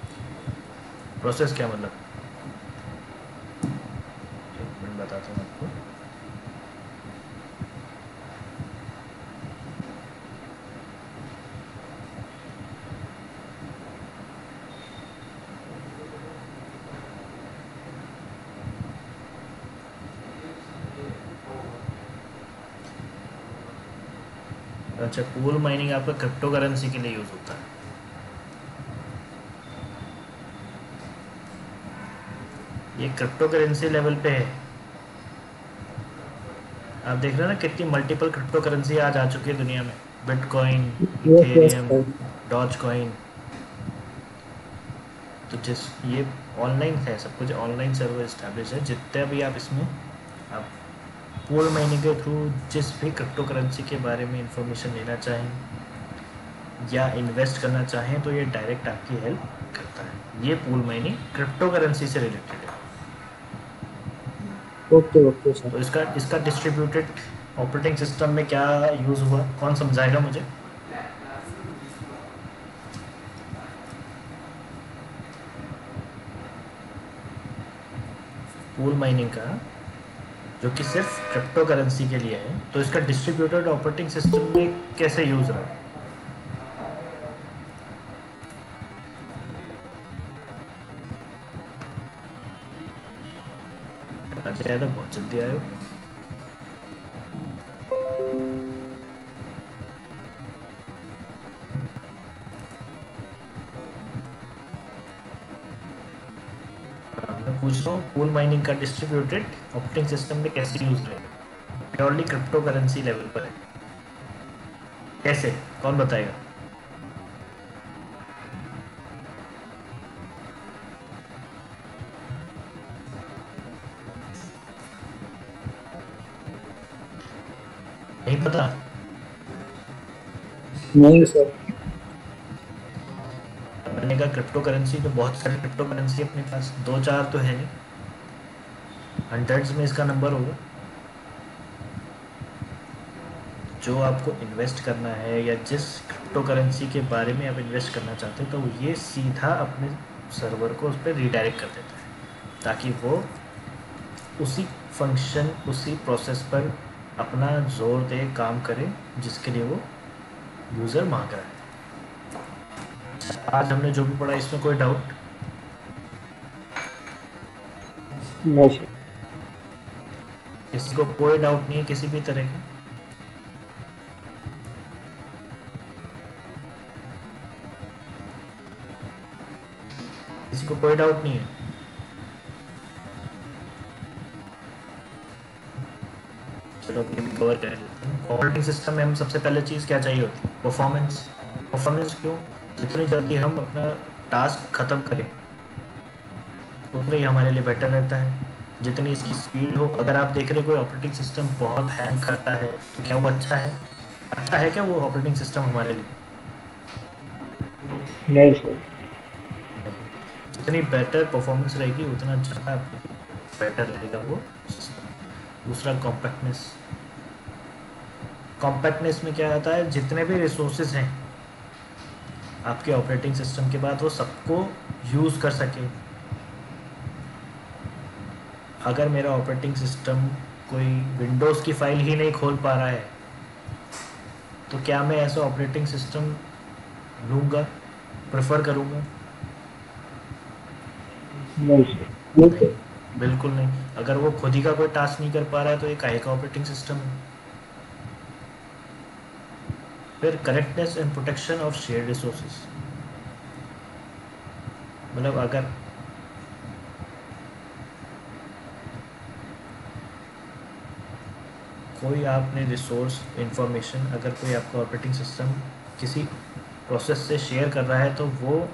प्रोसेस क्या मतलब, एक मिनट बताता हूँ आपको। अच्छा, पूल माइनिंग आपका क्रिप्टो करेंसी के लिए यूज़ होता है। ये क्रिप्टो करेंसी लेवल पे है। आप देख रहे हैं ना कितनी मल्टीपल क्रिप्टो करेंसी आज आ चुकी है दुनिया में। Bitcoin, yes yes Ethereum, sir. Dogecoin. तो जिस ये ऑनलाइन है, सब कुछ ऑनलाइन सर्वर इस्टेब्लिश है। जितने भी आप इसमें आप पूल माइनिंग के थ्रू जिस भी क्रिप्टो करेंसी के बारे में इंफॉर्मेशन लेना चाहें या इन्वेस्ट करना चाहें तो ये डायरेक्ट आपकी हेल्प करता है। ये पूल माइनिंग क्रिप्टो करेंसी से रिलेटेड है। Okay okay sir. तो इसका डिस्ट्रीब्यूटेड ऑपरेटिंग सिस्टम में क्या यूज़ हुआ, कौन समझाएगा मुझे? पूल माइनिंग का जो कि सिर्फ क्रिप्टो करेंसी के लिए है, तो इसका डिस्ट्रीब्यूटेड ऑपरेटिंग सिस्टम में कैसे यूज़ रहा है? लेट आया था, बहुत जल्दी आए हो। मैं पूछ रहा हूँ पूल माइनिंग का डिस्ट्रीब्यूटेड ऑपरेटिंग सिस्टम में कैसे यूज रहेगा? प्योरली क्रिप्टो करेंसी लेवल पर है। कैसे, कौन बताएगा? नहीं पता? नहीं सर। मैंने कहा क्रिप्टो करेंसी तो बहुत सारी क्रिप्टो करेंसी अपने पास, दो चार तो है नहीं, हंड्रेड्स में इसका नंबर होगा। जो आपको इन्वेस्ट करना है या जिस क्रिप्टो करेंसी के बारे में आप इन्वेस्ट करना चाहते हैं, तो ये सीधा अपने सर्वर को उस पर रीडायरेक्ट कर देता है, ताकि वो उसी फंक्शन, उसी प्रोसेस पर अपना जोर दे, काम करे, जिसके लिए वो यूज़र मांग रहा है। आज हमने जो भी पढ़ा, इसमें कोई डाउट? नहीं सर। किसी को कोई डाउट नहीं है किसी भी तरह का? किसी को कोई डाउट नहीं है? चलो अभी हम कवर कर लेते हैं। ऑपरेटिंग सिस्टम में हम सबसे पहले चीज़ क्या चाहिए होती है? परफॉर्मेंस। परफॉर्मेंस क्यों? जितनी जल्दी हम अपना टास्क ख़त्म करें उतना ही हमारे लिए बेटर रहता है। जितनी इसकी स्पीड हो, अगर आप देख रहे कोई ऑपरेटिंग सिस्टम बहुत हैंग करता है, तो क्या वो अच्छा है? अच्छा है क्या वो ऑपरेटिंग सिस्टम हमारे लिए? नहीं सर। जितनी बेटर परफॉर्मेंस रहेगी उतना ज़्यादा बेटर रहेगा वो सिस्टम। दूसरा कॉम्पैक्टनेस। कॉम्पैक्टनेस में क्या आता है? जितने भी रिसोर्सेज हैं आपके ऑपरेटिंग सिस्टम के बाद, वो सबको यूज़ कर सके। अगर मेरा ऑपरेटिंग सिस्टम कोई विंडोज़ की फाइल ही नहीं खोल पा रहा है, तो क्या मैं ऐसा ऑपरेटिंग सिस्टम लूँगा, प्रेफर करूँगा? नहीं सर। नहीं, बिल्कुल नहीं। अगर वो खुद ही का कोई टास्क नहीं कर पा रहा है, तो ये काहे का ऑपरेटिंग सिस्टम है? फिर correctness and protection of share resources. मतलब अगर कोई आपने रिसोर्स, इंफॉर्मेशन, अगर कोई आपका ऑपरेटिंग सिस्टम किसी प्रोसेस से शेयर कर रहा है, तो वो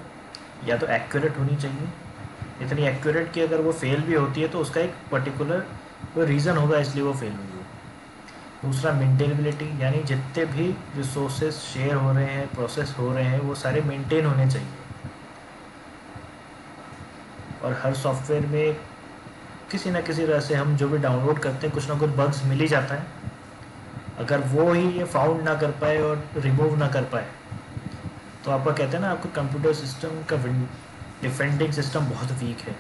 या तो एक्यूरेट होनी चाहिए, इतनी एक्यूरेट कि अगर वो फेल भी होती है तो उसका एक पर्टिकुलर कोई रीज़न होगा इसलिए वो फेल हुई है। दूसरा मेंटेनेबिलिटी, यानी जितने भी रिसोर्सेज शेयर हो रहे हैं, प्रोसेस हो रहे हैं, वो सारे मेंटेन होने चाहिए। और हर सॉफ्टवेयर में किसी ना किसी तरह से हम जो भी डाउनलोड करते हैं, कुछ ना कुछ बग्स मिल ही जाता है। अगर वो ही ये फाउंड ना कर पाए और रिमूव ना कर पाए, तो आपका कहते हैं ना, आपका कंप्यूटर सिस्टम का डिफेंडिंग सिस्टम बहुत वीक है।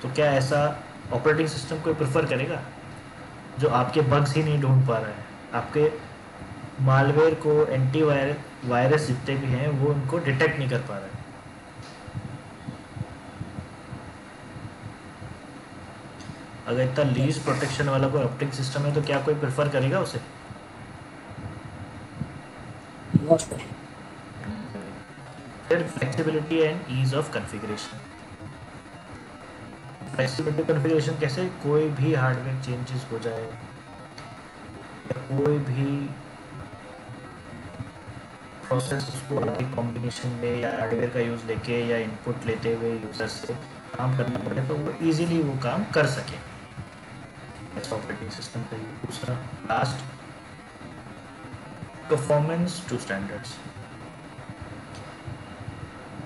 तो क्या ऐसा ऑपरेटिंग सिस्टम कोई प्रेफर करेगा जो आपके बग्स ही नहीं ढूंढ पा रहा है, आपके मालवेयर को, एंटी वायरस जितने भी हैं वो उनको डिटेक्ट नहीं कर पा रहा है? अगर इतना लीस्ट प्रोटेक्शन वाला कोई ऑपरेटिंग सिस्टम है, तो क्या कोई प्रेफर करेगा उसे? No sir. फिर flexibility and ease of configuration. Flexibility configuration कैसे? कोई भी हार्डवेयर चेंजेस हो जाए या कोई भी प्रोसेस उसको अधिक कॉम्बिनेशन में या हार्डवेयर का यूज़ लेके या इनपुट लेते हुए यूज़र से काम करना पड़े, तो वो इजीली वो काम कर सके, ऐसा ऑपरेटिंग सिस्टम चाहिए। दूसरा लास्ट, परफॉर्मेंस टू स्टैंडर्ड्स,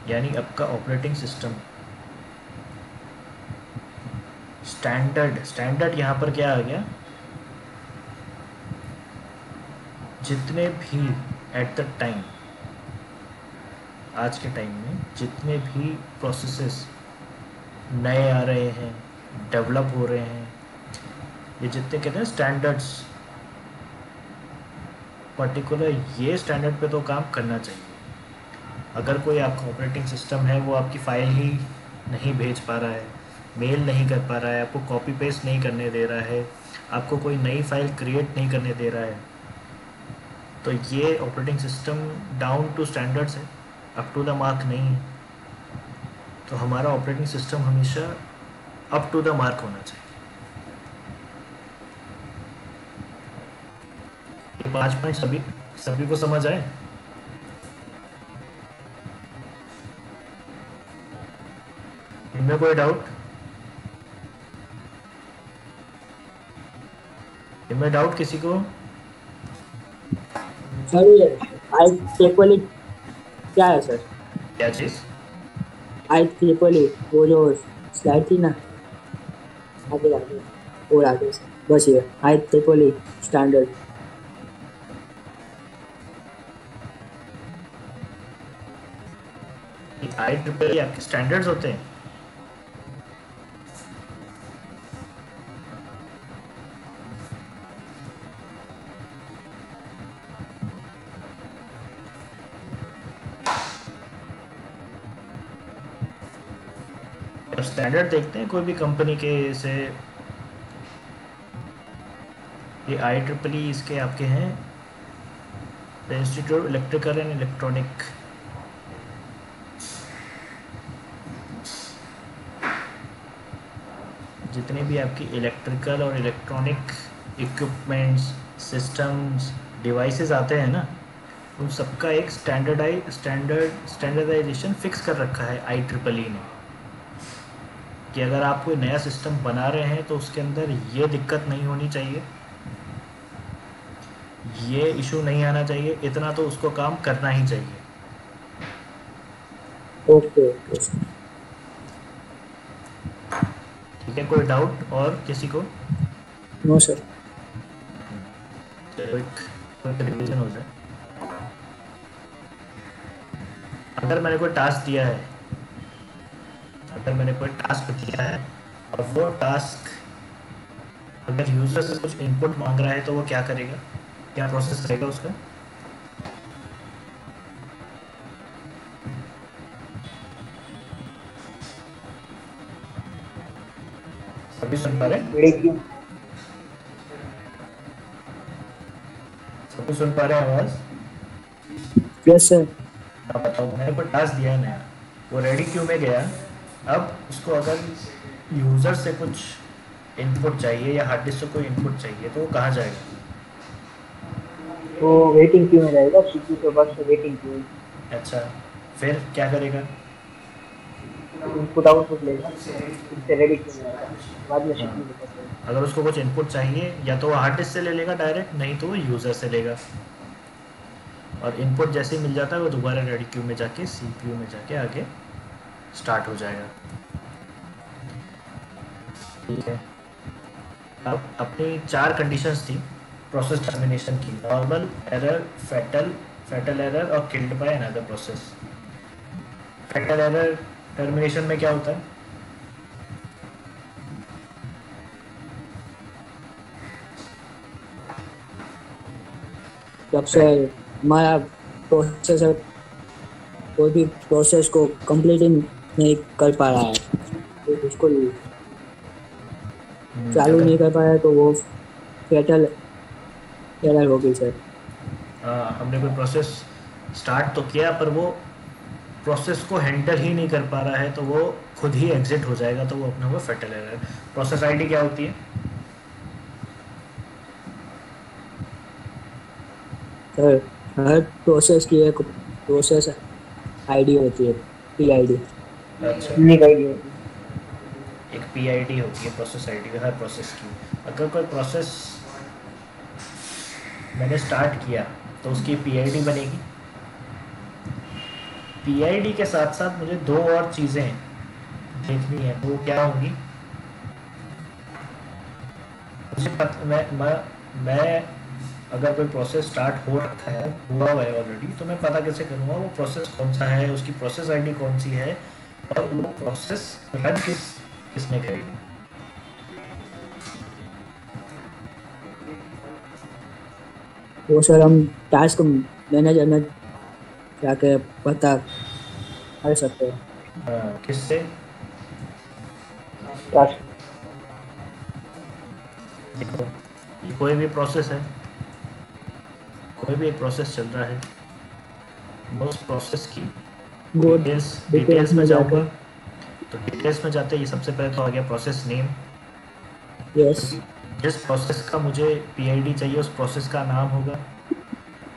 यानी आपका ऑपरेटिंग सिस्टम स्टैंडर्ड यहाँ पर क्या आ गया? जितने भी एट द टाइम, आज के टाइम में जितने भी प्रोसेसेस नए आ रहे हैं, डेवलप हो रहे हैं, ये जितने कहते हैं स्टैंडर्ड्स, पर्टिकुलर ये स्टैंडर्ड पे तो काम करना चाहिए। अगर कोई आपका ऑपरेटिंग सिस्टम है वो आपकी फ़ाइल ही नहीं भेज पा रहा है, मेल नहीं कर पा रहा है, आपको कॉपी पेस्ट नहीं करने दे रहा है, आपको कोई नई फाइल क्रिएट नहीं करने दे रहा है, तो ये operating system down to standards है, अप टू द मार्क नहीं है। तो हमारा ऑपरेटिंग सिस्टम हमेशा अप टू द मार्क होना चाहिए। ये 5 पॉइंट सभी सभी को समझ आए? इनमें कोई डाउट? इनमें डाउट किसी को? सर ये IEEE क्या है सर? क्या चीज़? IEEE वो जो स्लाइड थी ना, आगे आगे और आगे से, बस ये IEEE स्टैंडर्ड। IEEE आपके स्टैंडर्ड्स होते हैं? स्टैंडर्ड देखते हैं कोई भी कंपनी के, से ये IEEE इसके आपके हैं, इंस्टीट्यूट इलेक्ट्रिकल एंड इलेक्ट्रॉनिक। जितने भी आपकी इलेक्ट्रिकल और इलेक्ट्रॉनिक इक्विपमेंट्स, सिस्टम्स, डिवाइसेस आते हैं ना, उन सबका एक स्टैंडर्डाइजेशन फिक्स कर रखा है IEEE ने, कि अगर आप कोई नया सिस्टम बना रहे हैं तो उसके अंदर ये दिक्कत नहीं होनी चाहिए, ये इशू नहीं आना चाहिए, इतना तो उसको काम करना ही चाहिए। ओके ओके ठीक है, कोई डाउट और किसी को? No sir. क्विक रिवीजन हो जाए। अगर मैंने कोई टास्क दिया है, और वो टास्क अगर यूजर से कुछ इनपुट मांग रहा है तो वो क्या करेगा, क्या प्रोसेस रहेगा उसका? सभी सुन पा रहे हैं? सभी सुन पा रहे हैं आवाज? Yes sir. अब बताओ, मैंने कोई टास्क दिया है नया, वो रेडी क्यू में गया, अब उसको अगर यूज़र से कुछ इनपुट चाहिए या हार्ड डिस्क से कोई इनपुट चाहिए तो वो कहाँ जाएगा? वो वेटिंग क्यू में रहेगा, सीपीयू के पास वेटिंग क्यू। अच्छा, फिर क्या करेगा? इनपुट आउटपुट लेगा, इससे रेडी क्यू में आएगा, बाद में सीपीयू के पास रहेगा। अगर उसको कुछ इनपुट चाहिए या तो वो हार्ड डिस्क से ले लेगा डायरेक्ट, नहीं तो वो यूज़र से लेगा, और इनपुट जैसे ही मिल जाता है वो दोबारा रेडी क्यू में जाके सीपीयू में जाके आगे स्टार्ट हो जाएगा। ठीक है, अब अपनी 4 कंडीशंस थी प्रोसेस टर्मिनेशन की: नॉर्मल एरर, फैटल एरर और killed by another process. Fatal error termination में क्या होता है? जब से हमारा प्रोसेसर कोई भी प्रोसेस को कंप्लीट नहीं कर पा रहा है, तो उसको चालू नहीं कर पाया तो वो फैटल एरर होगी सर। हमने कोई प्रोसेस स्टार्ट तो किया पर वो प्रोसेस को हैंडल ही नहीं कर पा रहा है तो वो खुद ही एग्जिट हो जाएगा, तो वो अपना वो फैटल एरर। प्रोसेस आईडी क्या होती है? सर हर प्रोसेस की एक प्रोसेस आईडी होती है, PID। अच्छा, यूनिक आईडी होती है। एक PID होती है प्रोसेस आईडी हर प्रोसेस की। अगर कोई प्रोसेस मैंने स्टार्ट किया तो उसकी PID बनेगी। PID के साथ साथ मुझे 2 और चीज़ें देखनी है, वो क्या होंगी? मुझे मैं अगर कोई प्रोसेस स्टार्ट हो रखा है, हुआ हुआ है ऑलरेडी, तो मैं पता कैसे करूँगा वो प्रोसेस कौन सा है, उसकी प्रोसेस आईडी कौन सी है, और वो प्रोसेस रन किसने करेगी? वो सर हम टास्क मैनेजर में जाके पता कर सकते हैं। किससे? टास्क देखो, ये कोई भी प्रोसेस है, कोई भी एक प्रोसेस चल रहा है, मैं उस प्रोसेस की गुड डिटेल्स डिटेल्स डिटेल्स में में जाऊंगा। जाकर। तो डिटेल्स में जाते ही सबसे पहले तो आ गया प्रोसेस नेम, यस। क्योंकि जिस प्रोसेस का मुझे पीआईडी चाहिए उस प्रोसेस का नाम होगा।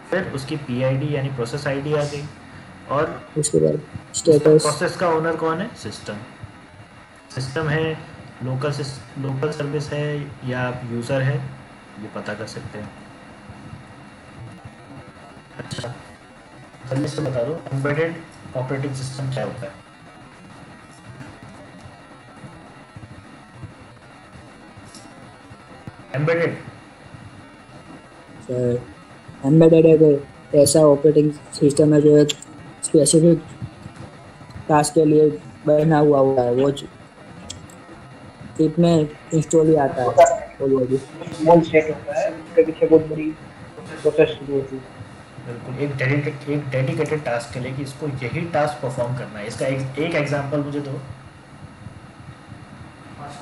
फिर उसकी पीआईडी यानी प्रोसेस आईडी आ गई, और उसके बाद उसका स्टेटस। प्रोसेस का ओनर कौन है? सिस्टम। सिस्टम है, लोकल सर्विस है या आप यूज़र है, ये पता कर सकते हैं। अच्छा, जल्दी से बता दो, एम्बेडेड ऑपरेटिंग सिस्टम क्या होता है? एम्बेडेड एम्बेडेड एक ऐसा ऑपरेटिंग सिस्टम है जो एक स्पेसिफिक टास्क के लिए बना हुआ होता है, वो चिप में इंस्टॉल ही आता है ऑलरेडी। स्मॉल सेट होता है, उसके पीछे बहुत बड़ी प्रोसेस शुरू होती है। बिल्कुल, एक डेडिकेटेड टास्क के लिए कि इसको यही टास्क परफॉर्म करना है। इसका एक एग्जांपल मुझे दो।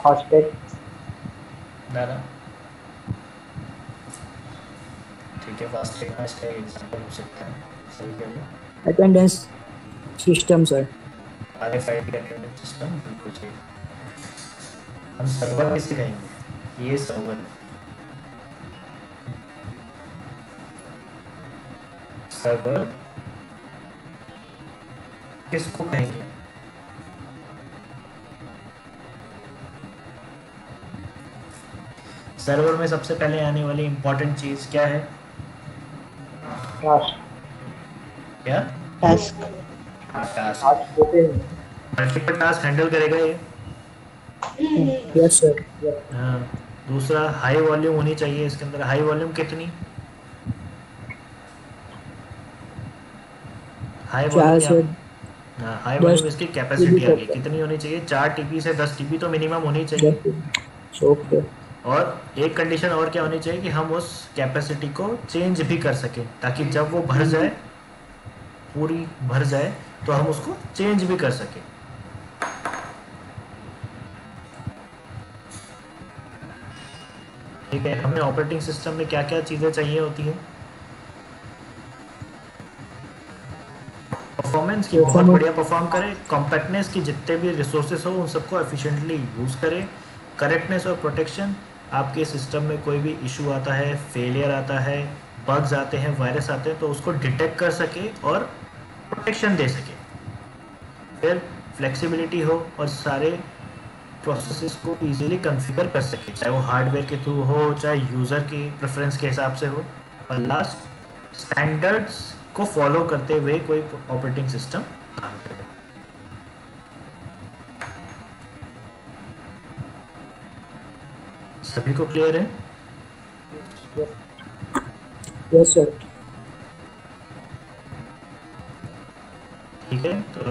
फास्टेग दादा, ठीक है, फास्टैग का इसका एग्जांपल हो सकता है। सही कह रहे हो। Attendance system sir. RFID attendance system, बिल्कुल सही। हम सर्वर किसे कहेंगे? ये सर्वर, सर्वर किसको कहेंगे? सर्वर में सबसे पहले आने वाली इंपॉर्टेंट चीज क्या है? टास्क क्या? Task task. टास्क होते हैं। मल्टीपल टास्क हैंडल करेगा ये। Yes sir. हाँ। दूसरा, हाई वॉल्यूम होनी चाहिए इसके अंदर। हाई वॉल्यूम कितनी? हाई चार वॉल्यूम से हाँ, हाई 10 वॉल्यूम इसकी जीबी कैपेसिटी आ गई, तक। कितनी होनी चाहिए? 4 TB से 10 TB तो मिनिमम होनी चाहिए। 10 ओके। और एक कंडीशन और क्या होनी चाहिए कि हम उस कैपेसिटी को चेंज भी कर सकें, ताकि जब वो भर जाए, पूरी भर जाए, तो हम उसको चेंज भी कर सकें। ठीक है, हमें ऑपरेटिंग सिस्टम में क्या क्या चीज़ें चाहिए होती हैं? परफॉर्मेंस की बहुत बढ़िया परफॉर्म करे, कॉम्पैक्टनेस की जितने भी रिसोर्सेस हो उन सबको एफिशिएंटली यूज़ करे, करेक्टनेस और प्रोटेक्शन, आपके सिस्टम में कोई भी इशू आता है, फेलियर आता है, बग्स आते हैं, वायरस आते हैं, तो उसको डिटेक्ट कर सके और प्रोटेक्शन दे सके। फिर फ्लेक्सिबिलिटी हो और सारे प्रोसेसेस को इजीली कॉन्फ़िगर कर सके, चाहे वो हार्डवेयर के थ्रू हो, चाहे यूज़र की प्रेफरेंस के हिसाब से हो। और लास्ट, स्टैंडर्ड्स को फॉलो करते हुए कोई ऑपरेटिंग सिस्टम काम करे। सभी को क्लियर है? Yes sir. ठीक है, तो